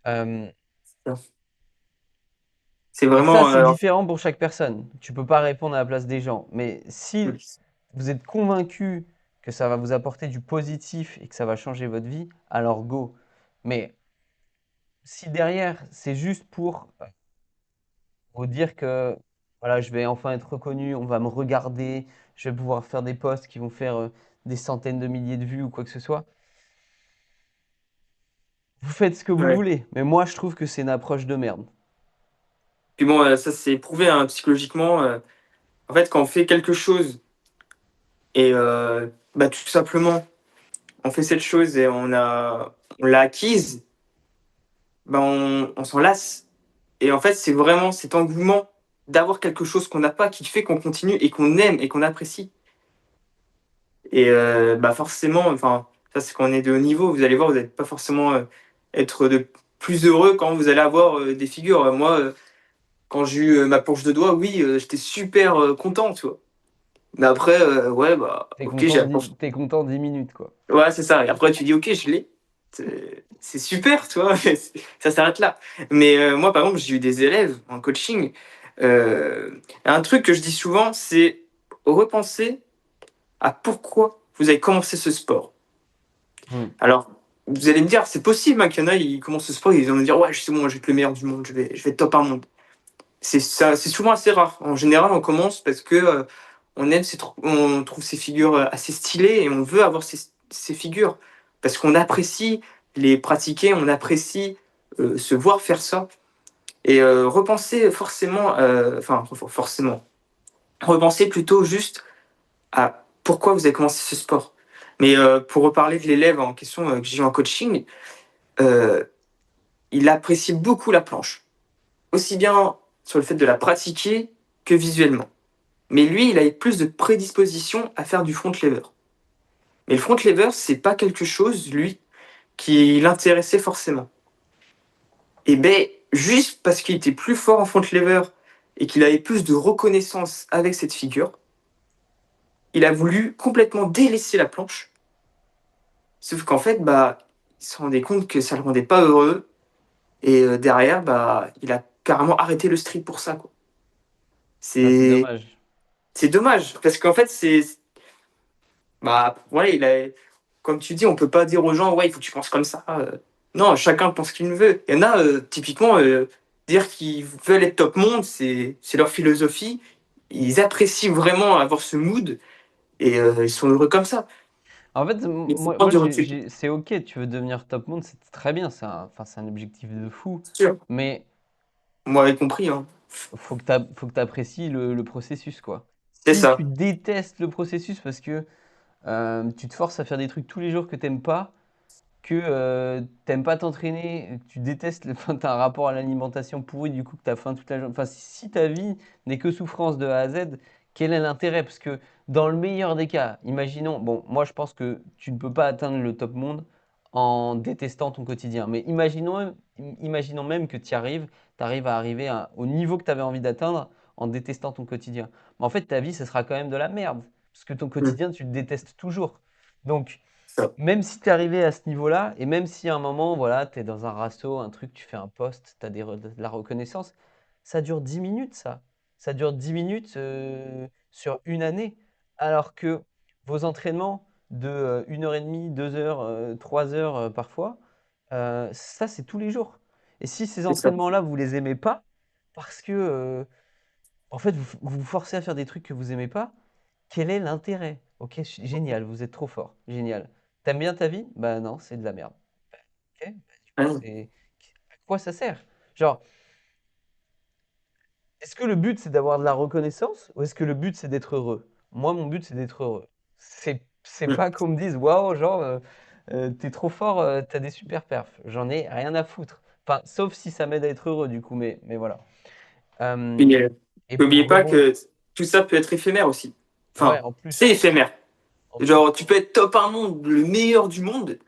Euh, c'est et ça, vraiment, c'est différent pour chaque personne. Tu peux pas répondre à la place des gens. Mais si vous êtes convaincu que ça va vous apporter du positif et que ça va changer votre vie, alors go. Mais si derrière, c'est juste pour vous dire que voilà, je vais enfin être reconnu, on va me regarder, je vais pouvoir faire des posts qui vont faire des centaines de milliers de vues ou quoi que ce soit, vous faites ce que vous ouais. voulez. Mais moi, je trouve que c'est une approche de merde. Puis bon, ça c'est prouvé, hein, psychologiquement, en fait, quand on fait quelque chose et bah, tout simplement, on fait cette chose et on l'a acquise, bah, on s'en lasse. Et en fait, c'est vraiment cet engouement d'avoir quelque chose qu'on n'a pas qui fait qu'on continue et qu'on aime et qu'on apprécie. Et bah, forcément, enfin, ça c'est quand on est de haut niveau, vous allez voir, vous n'allez pas forcément, être de plus heureux quand vous allez avoir, des figures. Moi, quand j'ai eu, ma planche de doigts, oui, j'étais super, content, tu vois? Mais après, ouais, bah, T'es OK, j'ai content, la planche. t'es content 10 minutes, quoi. Ouais, c'est ça et après tu dis: «OK, je l'ai». C'est super, tu vois? Ça s'arrête là. Mais moi, par exemple, j'ai eu des élèves en coaching, un truc que je dis souvent, c'est repenser à pourquoi vous avez commencé ce sport. Hmm. Alors, vous allez me dire, c'est possible hein, qu'il y en a, ils commencent ce sport, ils vont me dire, ouais, c'est bon, je vais être le meilleur du monde, je vais être top 1 monde. C'est souvent assez rare. En général, on commence parce que on aime on trouve ces figures assez stylées et on veut avoir ces figures parce qu'on apprécie les pratiquer, on apprécie se voir faire ça et repenser forcément, enfin forcément, repenser plutôt juste à pourquoi vous avez commencé ce sport. Mais pour reparler de l'élève en question que j'ai eu en coaching, euh, il apprécie beaucoup la planche, aussi bien sur le fait de la pratiquer que visuellement. Mais lui, il avait plus de prédisposition à faire du front lever. Mais le front lever, c'est pas quelque chose, lui, qui l'intéressait forcément. Et ben, juste parce qu'il était plus fort en front lever et qu'il avait plus de reconnaissance avec cette figure, il a voulu complètement délaisser la planche. Sauf qu'en fait, bah, il se rendait compte que ça le rendait pas heureux. Et derrière, bah, il a carrément arrêté le street pour ça, quoi. Ah, c'est C'est, dommage. c'est dommage parce qu'en fait, bah, voilà, comme tu dis, on peut pas dire aux gens, ouais, il faut que tu penses comme ça. Non, chacun pense qu'il veut. Il y en a, typiquement, dire qu'ils veulent être top monde, c'est leur philosophie. Ils apprécient vraiment avoir ce mood et ils sont heureux comme ça. En fait, Mais faut moi, prendre moi du recul, c'est ok, tu veux devenir top monde, c'est très bien, enfin, c'est un objectif de fou, c'est sûr. mais Moi, y compris, hein. faut que tu apprécies le processus, quoi. C'est Si tu ça. détestes le processus parce que tu te forces à faire des trucs tous les jours que t'aimes pas, que t'aimes pas t'entraîner, que tu détestes, enfin, t'as un rapport à l'alimentation pourri, du coup que t'as faim toute la journée. Enfin, si ta vie n'est que souffrance de A à Z, quel est l'intérêt? Parce que dans le meilleur des cas, imaginons, bon, moi je pense que tu ne peux pas atteindre le top monde en détestant ton quotidien. Mais imaginons même que tu y arrives, tu arrives à arriver au niveau que tu avais envie d'atteindre en détestant ton quotidien. Mais en fait, ta vie, ce sera quand même de la merde. Parce que ton Mm. quotidien, tu le détestes toujours. Donc, Ça. même si tu es arrivé à ce niveau-là, et même si à un moment, voilà, tu es dans un rasso, un truc, tu fais un post, tu as de la reconnaissance, ça dure 10 minutes, ça. Ça dure 10 minutes sur une année. Alors que vos entraînements de 1 heure et demie, 2 heures, 3 heures parfois, ça, c'est tous les jours. Et si ces C'est ça. entraînements-là, vous les aimez pas, parce que, en fait, vous vous forcez à faire des trucs que vous aimez pas, quel est l'intérêt? Ok, génial, vous êtes trop fort, génial. T'aimes bien ta vie? Bah non, c'est de la merde. Ok, bah du coup, Ouais. à quoi ça sert? Genre, est-ce que le but c'est d'avoir de la reconnaissance ou est-ce que le but c'est d'être heureux? Moi, mon but c'est d'être heureux. C'est Mm. pas qu'on me dise, waouh, genre, t'es trop fort, t'as des super perfs. J'en ai rien à foutre. Enfin, sauf si ça m'aide à être heureux, du coup, mais voilà. Euh, Puis, et n'oubliez pour pas rebondir, que tout ça peut être éphémère aussi. ouais, Enfin, en plus, c'est éphémère. en plus. Genre, tu peux être top 1 monde, le meilleur du monde.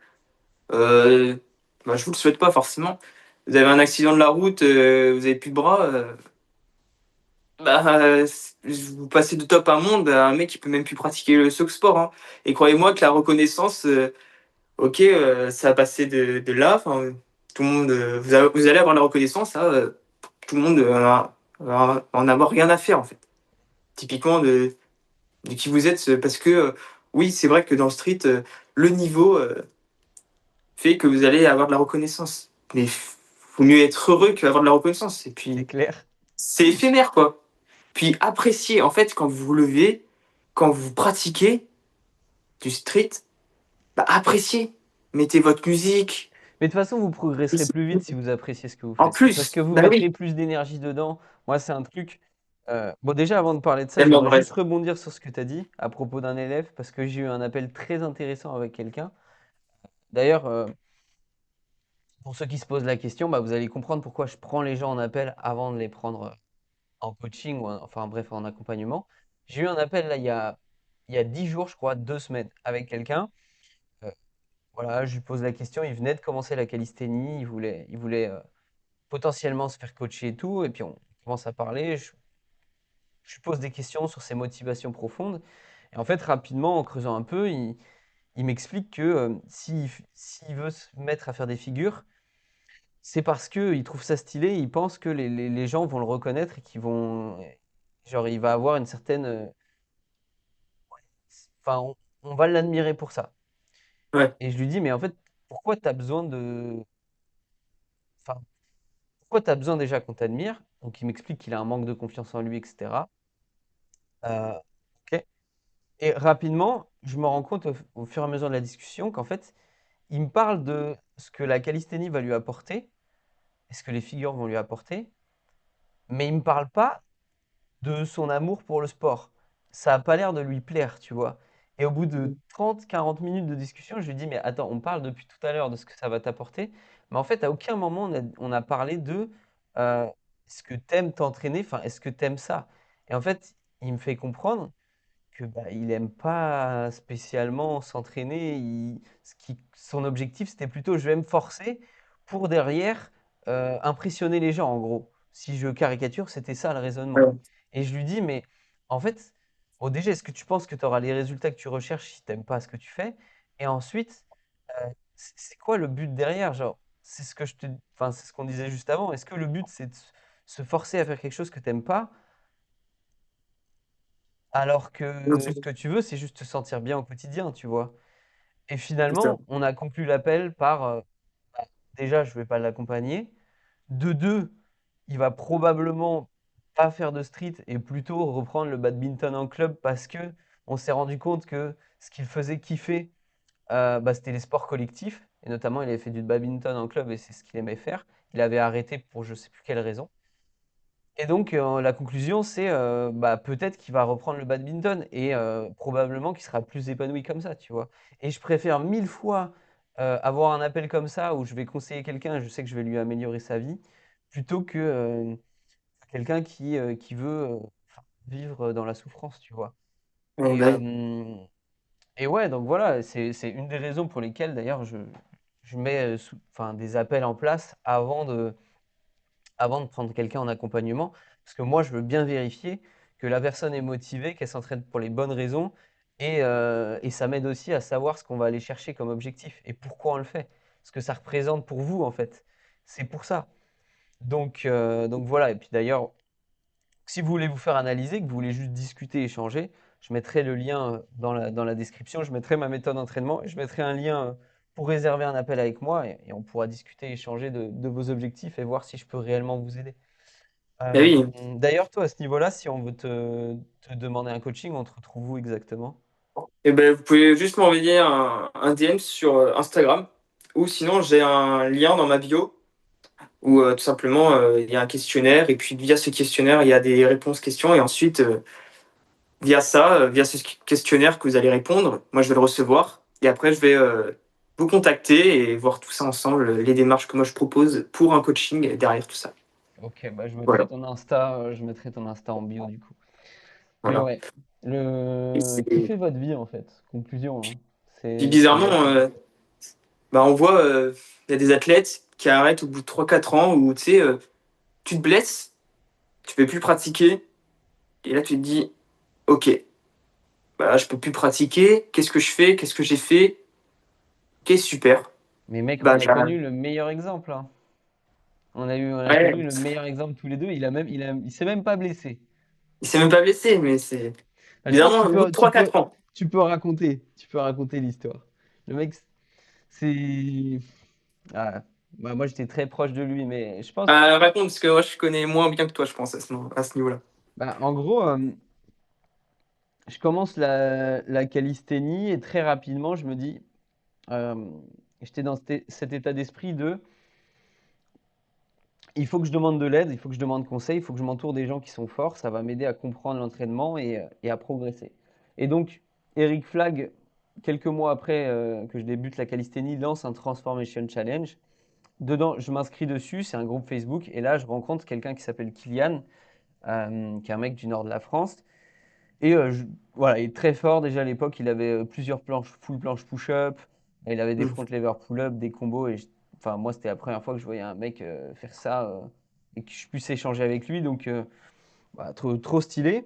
Euh, Bah, je vous le souhaite pas forcément. Vous avez un accident de la route, vous avez plus de bras. Vous passez de top 1 monde à un mec qui peut même plus pratiquer ce sport. Hein. Et croyez-moi que la reconnaissance, ok, ça va passer de là. Enfin, tout le monde, vous allez avoir la reconnaissance. Ça, tout le monde va en avoir rien à faire en fait. Typiquement de qui vous êtes, parce que oui, c'est vrai que dans le street, le niveau fait que vous allez avoir de la reconnaissance. Mais faut mieux être heureux qu'avoir de la reconnaissance. Et C'est puis, clair. c'est éphémère, quoi. Puis appréciez, en fait, quand vous vous levez, quand vous pratiquez du street, bah, appréciez. Mettez votre musique. Mais de toute façon, vous progresserez plus vite si vous appréciez ce que vous En faites. Parce que plus, vous bah mettrez oui, plus d'énergie dedans. Moi, c'est un truc. Bon, déjà, avant de parler de ça, tellement j'aimerais vrai. juste rebondir sur ce que tu as dit à propos d'un élève, parce que j'ai eu un appel très intéressant avec quelqu'un. D'ailleurs, pour ceux qui se posent la question, bah, vous allez comprendre pourquoi je prends les gens en appel avant de les prendre en coaching, ou enfin bref, en accompagnement. J'ai eu un appel là, il y a 10 jours, je crois, 2 semaines, avec quelqu'un. Euh, voilà, je lui pose la question. Il venait de commencer la calisthénie. Il voulait potentiellement se faire coacher et tout. Et puis on commence à parler. Je lui pose des questions sur ses motivations profondes. Et en fait, rapidement, en creusant un peu, il m'explique que s'il veut se mettre à faire des figures, c'est parce qu'il trouve ça stylé. Il pense que les gens vont le reconnaître et qu'ils vont. Genre, il va avoir une certaine enfin, on va l'admirer pour ça. Ouais. Et je lui dis, mais en fait, pourquoi tu as besoin enfin, pourquoi tu as besoin déjà qu'on t'admire? Donc, il m'explique qu'il a un manque de confiance en lui, etc. Euh, ok. Et rapidement, je me rends compte au fur et à mesure de la discussion qu'en fait, il me parle de ce que la calisthénie va lui apporter et ce que les figures vont lui apporter, mais il me parle pas de son amour pour le sport. Ça a pas l'air de lui plaire, tu vois. Et au bout de 30, 40 minutes de discussion, je lui dis, mais attends, on parle depuis tout à l'heure de ce que ça va t'apporter, mais en fait, à aucun moment on a parlé de euh, est-ce que t'aimes t'entraîner, enfin, est-ce que t'aimes ça? Et en fait, il me fait comprendre que bah, il aime pas spécialement s'entraîner. Son objectif, c'était plutôt je vais me forcer pour derrière impressionner les gens, en gros. Si je caricature, c'était ça le raisonnement. Ouais. Et je lui dis, mais en fait, bon, déjà, est-ce que tu penses que tu auras les résultats que tu recherches si tu n'aimes pas ce que tu fais? Et ensuite, c'est quoi le but derrière? Genre, c'est ce que enfin, c'est ce qu'on disait juste avant. Est-ce que le but, c'est de se forcer à faire quelque chose que tu n'aimes pas? Alors que ce que tu veux, c'est juste te sentir bien au quotidien, tu vois. Et C'est ça. finalement, on a conclu l'appel par, bah, déjà, je ne vais pas l'accompagner. De deux, il va probablement pas faire de street et plutôt reprendre le badminton en club parce que on s'est rendu compte que ce qu'il faisait kiffer, bah, c'était les sports collectifs. Et notamment, il avait fait du badminton en club et c'est ce qu'il aimait faire. Il avait arrêté pour je sais plus quelle raison. Et donc, la conclusion, c'est bah, peut-être qu'il va reprendre le badminton et probablement qu'il sera plus épanoui comme ça, tu vois. Et je préfère mille fois avoir un appel comme ça où je vais conseiller quelqu'un et je sais que je vais lui améliorer sa vie, plutôt que quelqu'un qui veut enfin, vivre dans la souffrance, tu vois. Ouais, Et, bah, et ouais, donc voilà, c'est une des raisons pour lesquelles d'ailleurs je mets enfin, des appels en place avant de prendre quelqu'un en accompagnement, parce que moi, je veux bien vérifier que la personne est motivée, qu'elle s'entraîne pour les bonnes raisons, et ça m'aide aussi à savoir ce qu'on va aller chercher comme objectif et pourquoi on le fait, ce que ça représente pour vous, en fait. C'est pour ça. Donc voilà, et puis d'ailleurs, si vous voulez vous faire analyser, que vous voulez juste discuter, échanger, je mettrai le lien dans la description, je mettrai ma méthode d'entraînement et je mettrai un lien pour réserver un appel avec moi et on pourra discuter, échanger de vos objectifs et voir si je peux réellement vous aider. oui. D'ailleurs, toi, à ce niveau-là, si on veut te demander un coaching, on te retrouve où exactement? Et ben, vous pouvez juste m'envoyer un DM sur Instagram ou sinon j'ai un lien dans ma bio où tout simplement il y a un questionnaire et puis via ce questionnaire il y a des réponses questions et ensuite via ça, via ce questionnaire que vous allez répondre, moi je vais le recevoir et après je vais vous contacter et voir tout ça ensemble, les démarches que moi je propose pour un coaching derrière tout ça. Ok, bah Voilà, je mettrai ton Insta en bio du coup. Mais voilà. ouais, Et c'est- kiffez votre vie en fait. Conclusion, hein. Puis C'est bizarrement, exactement ça. bah, on voit, il y a des athlètes qui arrêtent au bout de 3 4 ans où tu sais, tu te blesses, tu peux plus pratiquer, et là tu te dis, ok, bah, je peux plus pratiquer, qu'est-ce que je fais, qu'est-ce que j'ai fait, ok, super, Mais mec, bah, on a connu le meilleur exemple, hein. On a ouais, connu le meilleur exemple tous les deux. Il s'est même pas blessé. il s'est même pas blessé, mais c'est Ah, je pense que bizarrement au bout de tu 3 4 ans. peux raconter l'histoire. Le mec, c'est, ah, bah, moi j'étais très proche de lui, mais je pense, Raconte, parce que moi je connais moins bien que toi, je pense, à ce niveau-là. bah, en gros, je commence la calisthénie et très rapidement, je me dis, euh, j'étais dans cet état d'esprit de, il faut que je demande de l'aide, il faut que je demande conseil, il faut que je m'entoure des gens qui sont forts, ça va m'aider à comprendre l'entraînement et à progresser. Et donc, Eric Flagg, quelques mois après que je débute la calisthénie, lance un Transformation Challenge. Dedans, je m'inscris dessus, c'est un groupe Facebook, et là, je rencontre quelqu'un qui s'appelle Kylian, qui est un mec du nord de la France. Et voilà, il est très fort. Déjà à l'époque, il avait plusieurs planches, full planche push-up. Il avait des Mm. front lever pull-up, des combos. Enfin, moi, c'était la première fois que je voyais un mec faire ça et que je puisse échanger avec lui. Donc, voilà, trop, trop stylé.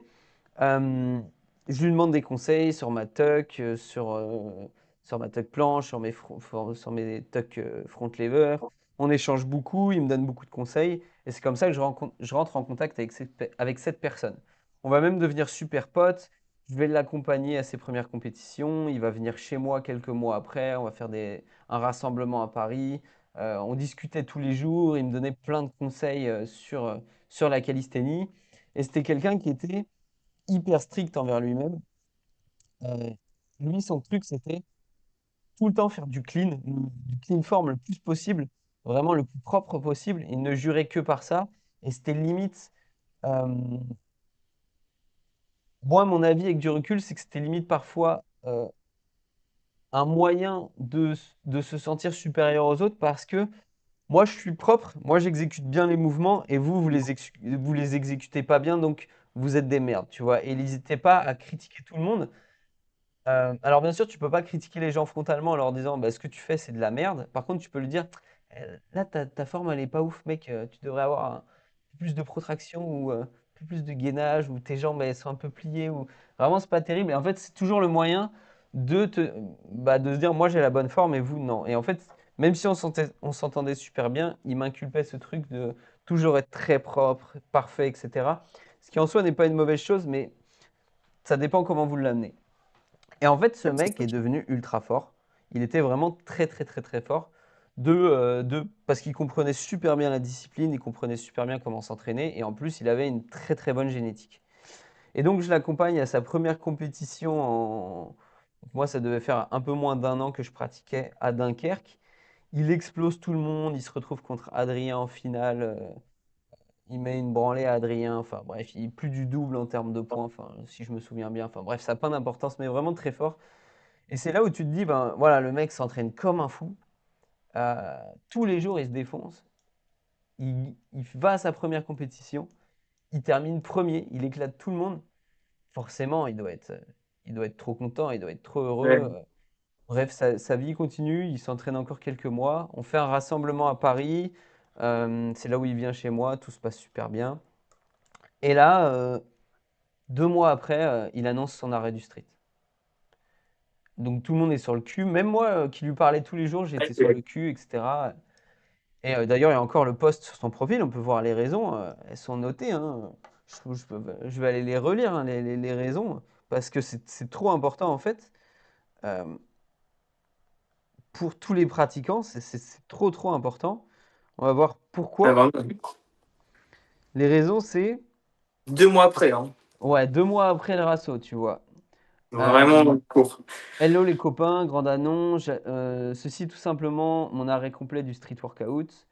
Euh, je lui demande des conseils sur ma tuck, sur ma tuck planche, sur mes tuck front lever. On échange beaucoup, il me donne beaucoup de conseils. Et c'est comme ça que je rentre en contact avec cette personne. On va même devenir super potes. Je vais l'accompagner à ses premières compétitions. Il va venir chez moi quelques mois après. On va faire un rassemblement à Paris. On discutait tous les jours. Il me donnait plein de conseils sur la calisthénie. Et c'était quelqu'un qui était hyper strict envers lui-même. Euh, Lui, son truc, c'était tout le temps faire du clean form le plus possible, vraiment le plus propre possible. Il ne jurait que par ça. Et c'était limite. euh, Moi, mon avis avec du recul, c'est que c'était limite parfois un moyen de se sentir supérieur aux autres parce que moi, je suis propre, moi, j'exécute bien les mouvements et vous les exécutez pas bien, donc vous êtes des merdes, tu vois. Et n'hésitez pas à critiquer tout le monde. Alors, bien sûr, tu peux pas critiquer les gens frontalement en leur disant bah, ce que tu fais, c'est de la merde. Par contre, tu peux lui dire là, ta forme, elle est pas ouf, mec, tu devrais avoir un peu plus de protraction ou un peu plus de gainage ou tes jambes, elles sont un peu pliées ou vraiment, c'est pas terrible. Et en fait, c'est toujours le moyen de se dire moi, j'ai la bonne forme et vous, non. Et en fait, même si on s'entendait super bien, il m'inculpait ce truc de toujours être très propre, parfait, etc. Ce qui en soi n'est pas une mauvaise chose, mais ça dépend comment vous l'amenez. Et en fait, ce mec est devenu ultra fort. Il était vraiment très, très, très, très fort. Parce qu'il comprenait super bien la discipline, il comprenait super bien comment s'entraîner, et en plus, il avait une très, très bonne génétique. Et donc, je l'accompagne à sa première compétition moi, ça devait faire un peu moins d'un an que je pratiquais à Dunkerque. Il explose tout le monde, il se retrouve contre Adrien en finale. Il met une branlée à Adrien. Enfin, bref, il est plus du double en termes de points, enfin, si je me souviens bien. Enfin, bref, ça n'a pas d'importance, mais vraiment très fort. Et c'est là où tu te dis, ben voilà, le mec s'entraîne comme un fou. Tous les jours, il se défonce. Il va à sa première compétition. Il termine premier. Il éclate tout le monde. Forcément, il doit être trop content. Il doit être trop heureux. Ouais. Bref, sa vie continue. Il s'entraîne encore quelques mois. On fait un rassemblement à Paris. C'est là où il vient chez moi. Tout se passe super bien. Et là, 2 mois après, il annonce son arrêt du street. Donc tout le monde est sur le cul. Même moi qui lui parlais tous les jours, j'étais sur le cul, etc. Et d'ailleurs, il y a encore le post sur son profil, on peut voir les raisons, elles sont notées, hein. Je vais aller les relire, hein, les raisons, parce que c'est trop important en fait. Euh, pour tous les pratiquants, c'est trop trop important. On va voir Ouais, pourquoi. vraiment. Les raisons, c'est 2 mois après, hein. ouais, 2 mois après le rasso, tu vois. Euh, Vraiment court. Hello les copains, grand annonce. Ceci tout simplement mon arrêt complet du street workout.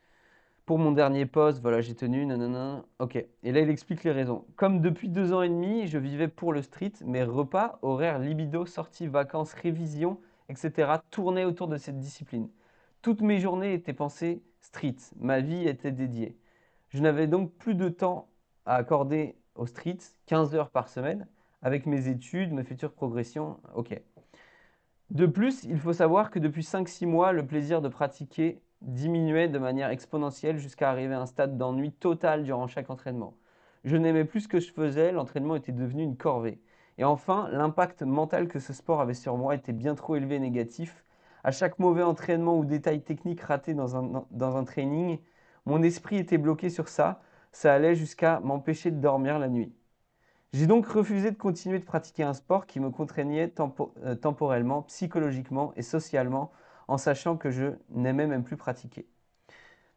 Pour mon dernier poste, voilà, j'ai tenu, nanana. Ok. Et là, il explique les raisons. Comme depuis 2 ans et demi, je vivais pour le street, mes repas, horaires, libido, sorties, vacances, révisions, etc. tournaient autour de cette discipline. Toutes mes journées étaient pensées street. Ma vie était dédiée. Je n'avais donc plus de temps à accorder au street, 15 heures par semaine, avec mes études, mes futures progressions. Ok. De plus, il faut savoir que depuis 5-6 mois, le plaisir de pratiquer diminuait de manière exponentielle jusqu'à arriver à un stade d'ennui total durant chaque entraînement. Je n'aimais plus ce que je faisais, l'entraînement était devenu une corvée. Et enfin, l'impact mental que ce sport avait sur moi était bien trop élevé et négatif. À chaque mauvais entraînement ou détail technique raté dans un training, mon esprit était bloqué sur ça. Ça allait jusqu'à m'empêcher de dormir la nuit. J'ai donc refusé de continuer de pratiquer un sport qui me contraignait temporellement, psychologiquement et socialement, en sachant que je n'aimais même plus pratiquer.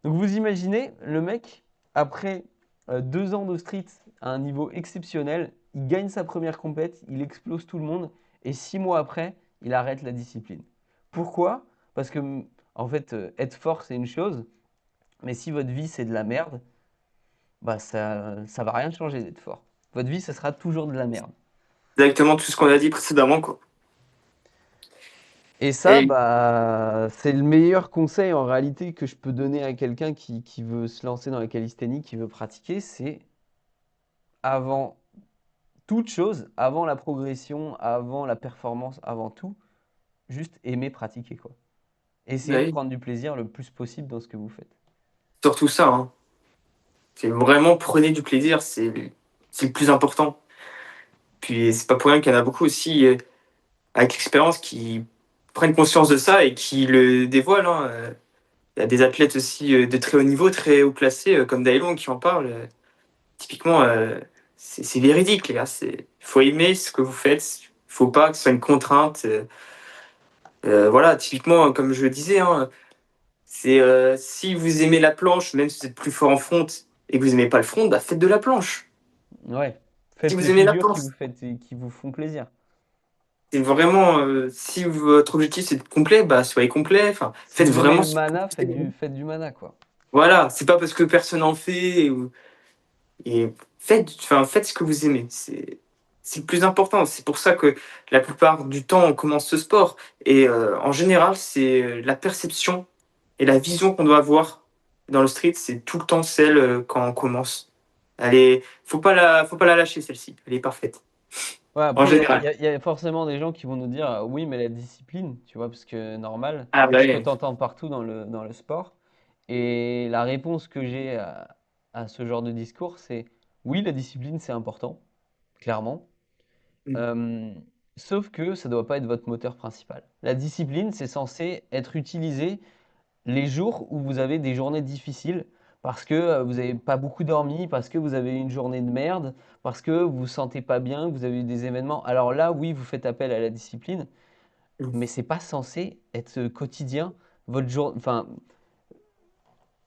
Donc vous imaginez, le mec, après 2 ans de street à un niveau exceptionnel, il gagne sa première compète, il explose tout le monde, et 6 mois après, il arrête la discipline. Pourquoi? Parce que, en fait, être fort, c'est une chose, mais si votre vie, c'est de la merde, bah ça va rien changer d'être fort. Votre vie, ça sera toujours de la merde. Exactement tout ce qu'on a dit précédemment, quoi. Et ça, Et bah, c'est le meilleur conseil en réalité que je peux donner à quelqu'un qui veut se lancer dans la calisthénie, qui veut pratiquer, c'est avant toute chose, avant la progression, avant la performance, avant tout, juste aimer pratiquer, quoi. Essayez bah de oui, prendre du plaisir le plus possible dans ce que vous faites. surtout ça, hein. C'est vraiment prenez du plaisir, c'est le plus important. Puis c'est pas pour rien qu'il y en a beaucoup aussi, avec l'expérience qui prennent conscience de ça et qui le dévoilent, hein. Il y a des athlètes aussi, de très haut niveau, très haut classés, comme Dailon qui en parle, typiquement, c'est véridique, les gars. Il faut aimer ce que vous faites. Il faut pas que ce soit une contrainte. Voilà, typiquement, comme je le disais, hein, si vous aimez la planche, même si vous êtes plus fort en front et que vous aimez pas le front, bah faites de la planche. Ouais. Si Faites vous les aimez la figures planche, qui vous font plaisir. c'est vraiment, si votre objectif c'est d'être complet, bah soyez complet. Enfin, Si faites vous aimez vraiment le ce que mana, vous aimez. faites du mana, quoi. Voilà, c'est pas parce que personne en fait et faites ce que vous aimez. C'est le plus important. C'est pour ça que la plupart du temps on commence ce sport et en général c'est la perception et la vision qu'on doit avoir dans le street, c'est tout le temps celle quand on commence. Faut pas la lâcher celle-ci. Elle est parfaite Ouais, en après, général. il y a forcément des gens qui vont nous dire oui, mais la discipline, tu vois, parce que normal, Ah bah c'est ce que oui. tu entends partout dans le sport. Et la réponse que j'ai à ce genre de discours, c'est oui, la discipline, c'est important, clairement. Mm. Euh, Sauf que ça ne doit pas être votre moteur principal. La discipline, c'est censé être utilisé les jours où vous avez des journées difficiles, parce que vous n'avez pas beaucoup dormi, parce que vous avez eu une journée de merde, parce que vous vous sentez pas bien, que vous avez eu des événements. Alors là, oui, vous faites appel à la discipline, Mm. mais c'est pas censé être quotidien. Enfin,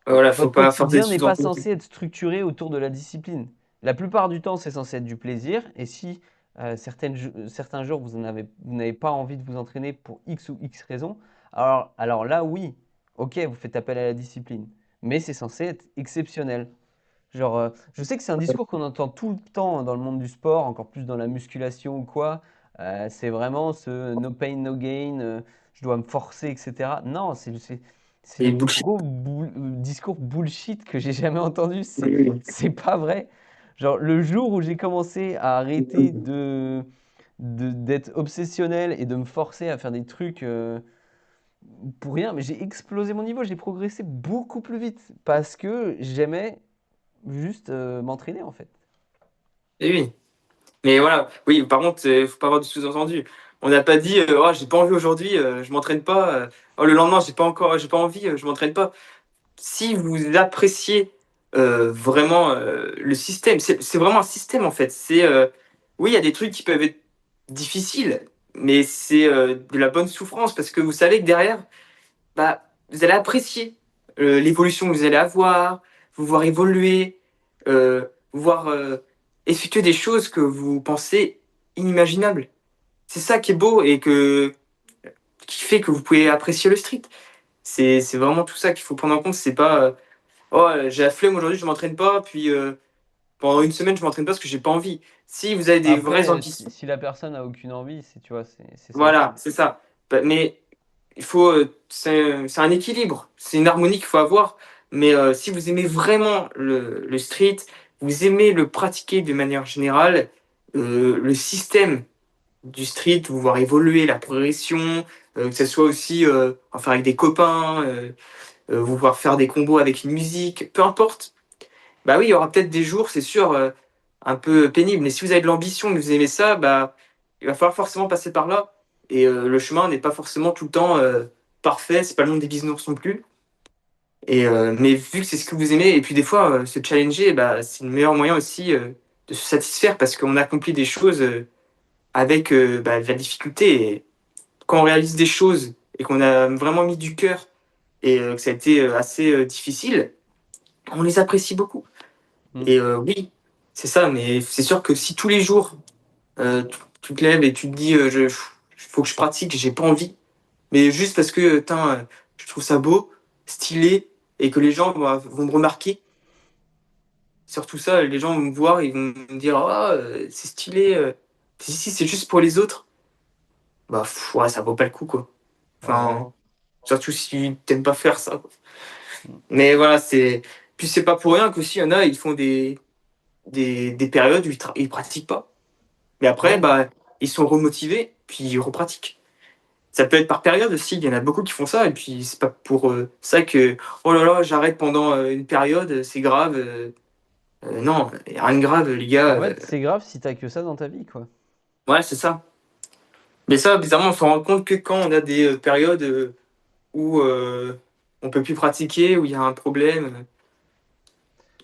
Voilà, faut votre pas forcer les quotidien n'est pas sous-entendus. censé être structuré autour de la discipline. La plupart du temps, c'est censé être du plaisir. Et si certains jours, vous n'avez pas envie de vous entraîner pour X ou X raisons, alors là, oui, ok, vous faites appel à la discipline. Mais c'est censé être exceptionnel. Genre, je sais que c'est un discours qu'on entend tout le temps dans le monde du sport, encore plus dans la musculation ou quoi. C'est vraiment ce no pain, no gain, je dois me forcer, etc. Non, c'est Et le plus bullshit. gros discours bullshit que j'ai jamais entendu. Oui, C'est pas vrai. Genre, le jour où j'ai commencé à arrêter oui. d'être obsessionnel et de me forcer à faire des trucs pour rien, mais j'ai explosé mon niveau, j'ai progressé beaucoup plus vite parce que j'aimais juste m'entraîner en fait. Et oui. Mais voilà, oui, par contre, faut pas avoir de sous-entendu. On n'a pas dit, oh, j'ai pas envie aujourd'hui, je m'entraîne pas. Oh, le lendemain, j'ai pas envie, je m'entraîne pas. Si vous appréciez vraiment le système, c'est vraiment un système en fait. Oui, il y a des trucs qui peuvent être difficiles, mais c'est de la bonne souffrance parce que vous savez que derrière, bah, vous allez apprécier l'évolution que vous allez avoir, vous voir évoluer, vous voir effectuer des choses que vous pensez inimaginables. C'est ça qui est beau et qui fait que vous pouvez apprécier le street. C'est vraiment tout ça qu'il faut prendre en compte. C'est pas oh, j'ai la flemme aujourd'hui, je m'entraîne pas, puis pendant une semaine, je m'entraîne pas parce que j'ai pas envie. Si vous avez des vraies Après, ambitions, si la personne a aucune envie, tu vois, c'est ça aussi. voilà, c'est ça. Mais c'est un équilibre, c'est une harmonie qu'il faut avoir. Mais si vous aimez vraiment le street, vous aimez le pratiquer de manière générale, le système du street, vous voir évoluer, la progression, que ce soit aussi enfin avec des copains, vous voir faire des combos avec une musique, peu importe. Bah oui, il y aura peut-être des jours, c'est sûr, un peu pénibles. Mais si vous avez de l'ambition, que vous aimez ça, bah, il va falloir forcément passer par là. Et le chemin n'est pas forcément tout le temps parfait. C'est pas le monde des bisounours non plus. Et mais vu que c'est ce que vous aimez, et puis des fois, se challenger, bah, c'est le meilleur moyen aussi de se satisfaire parce qu'on accomplit des choses avec bah, de la difficulté. Et quand on réalise des choses et qu'on a vraiment mis du cœur et que ça a été assez difficile, on les apprécie beaucoup. Mm. Et oui, c'est ça, mais c'est sûr que si tous les jours, tu te lèves et tu te dis, faut que je pratique, j'ai pas envie, mais juste parce que, je trouve ça beau, stylé, et que les gens vont me remarquer, surtout ça, les gens vont me voir, ils vont me dire, ah, c'est stylé, si c'est juste pour les autres, bah, ouais, ça vaut pas le coup, quoi. Ouais, ouais. Enfin, surtout si t'aimes pas faire ça, quoi. Mm. Mais voilà, puis c'est pas pour rien qu'aussi, il y en a, ils font des périodes où ils pratiquent pas. Mais après, Ouais. bah, ils sont remotivés, puis ils repratiquent. Ça peut être par période aussi, il y en a beaucoup qui font ça, et puis c'est pas pour ça que, oh là là, j'arrête pendant une période, c'est grave. Non, y a rien de grave, les gars. En fait, c'est grave si t'as que ça dans ta vie, quoi. Ouais, c'est ça. Mais ça, bizarrement, on s'en rend compte que quand on a des périodes où on peut plus pratiquer, où il y a un problème.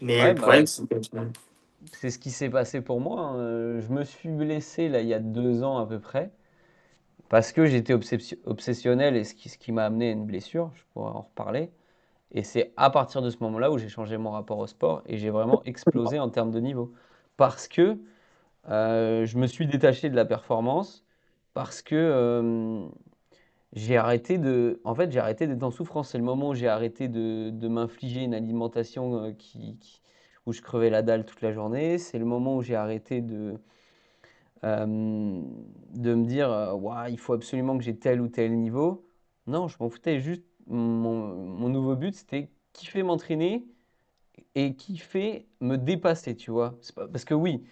Mais Ouais, le problème, bah, c'est que c'est ce qui s'est passé pour moi, hein. Je me suis blessé là il y a 2 ans à peu près, parce que j'étais obsessionnel et ce qui m'a amené à une blessure, je pourrais en reparler. Et c'est à partir de ce moment-là où j'ai changé mon rapport au sport et j'ai vraiment explosé en termes de niveau. Parce que je me suis détaché de la performance, parce que en fait, j'ai arrêté d'être en souffrance. C'est le moment où j'ai arrêté de m'infliger une alimentation où je crevais la dalle toute la journée. C'est le moment où j'ai arrêté de me dire, ouah, il faut absolument que j'ai tel ou tel niveau. Non, je m'en foutais. Juste, mon nouveau but, c'était kiffer m'entraîner et kiffer me dépasser, tu vois. Parce que oui,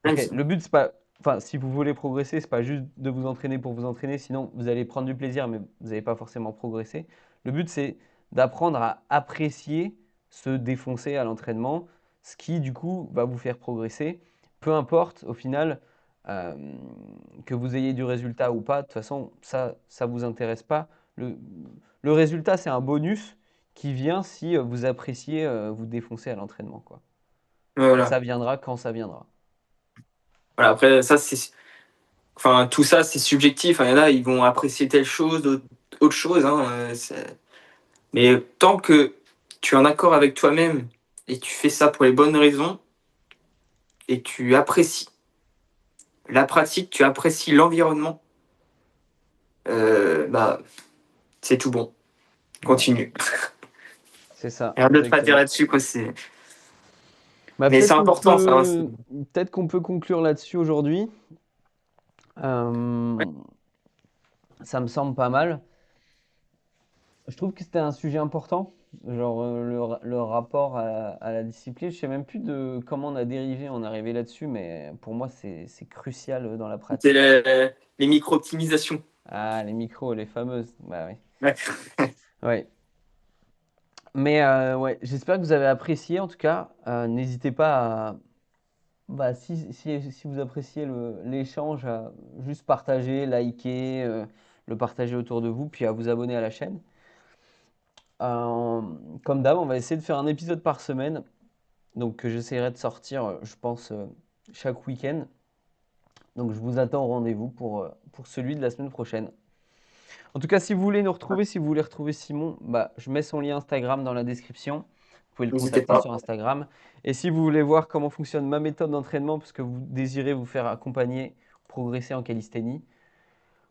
Ouais, ok, le but, c'est pas. Enfin, si vous voulez progresser, c'est pas juste de vous entraîner pour vous entraîner, sinon vous allez prendre du plaisir, mais vous n'allez pas forcément progresser. Le but, c'est d'apprendre à apprécier se défoncer à l'entraînement, ce qui, du coup, va vous faire progresser. Peu importe, au final, euh, que vous ayez du résultat ou pas, de toute façon, ça vous intéresse pas. Le, le résultat, c'est un bonus qui vient si vous appréciez vous défoncer à l'entraînement, quoi. Ça voilà. viendra quand ça viendra. Voilà, après, ça, enfin, tout ça, c'est subjectif, hein. Il y en a, ils vont apprécier telle chose, autre chose, hein, mais tant que tu es en accord avec toi-même et tu fais ça pour les bonnes raisons et tu apprécies la pratique, tu apprécies l'environnement, bah, c'est tout bon. Ouais, Continue. c'est ça, Rien d'autre à dire exactement. là-dessus, quoi. Bah, Mais c'est important, ça, hein. peut-être qu'on peut conclure là-dessus aujourd'hui. Ouais. Euh, Ça me semble pas mal. Je trouve que c'était un sujet important, genre le rapport à la discipline. Je sais même plus de comment on a dérivé, on est arrivé là-dessus, mais pour moi, c'est crucial dans la C'est pratique. les micro-optimisations. Ah, les micros, les fameuses. Bah oui. Ouais. Ouais. Mais ouais, j'espère que vous avez apprécié en tout cas. N'hésitez pas à, bah, si vous appréciez l'échange, à juste partager, liker, le partager autour de vous, puis à vous abonner à la chaîne. Euh, Comme d'hab, on va essayer de faire un épisode par semaine. Donc que j'essaierai de sortir, je pense, chaque week-end. Donc je vous attends au rendez-vous pour celui de la semaine prochaine. En tout cas, si vous voulez nous retrouver, si vous voulez retrouver Simon, bah, je mets son lien Instagram dans la description. Vous pouvez le N'hésitez contacter pas. sur Instagram. Et si vous voulez voir comment fonctionne ma méthode d'entraînement, parce que vous désirez vous faire accompagner, progresser en calisthénie,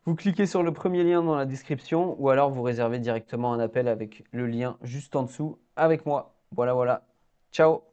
vous cliquez sur le premier lien dans la description ou alors vous réservez directement un appel avec le lien juste en dessous avec moi. Voilà, voilà. Ciao!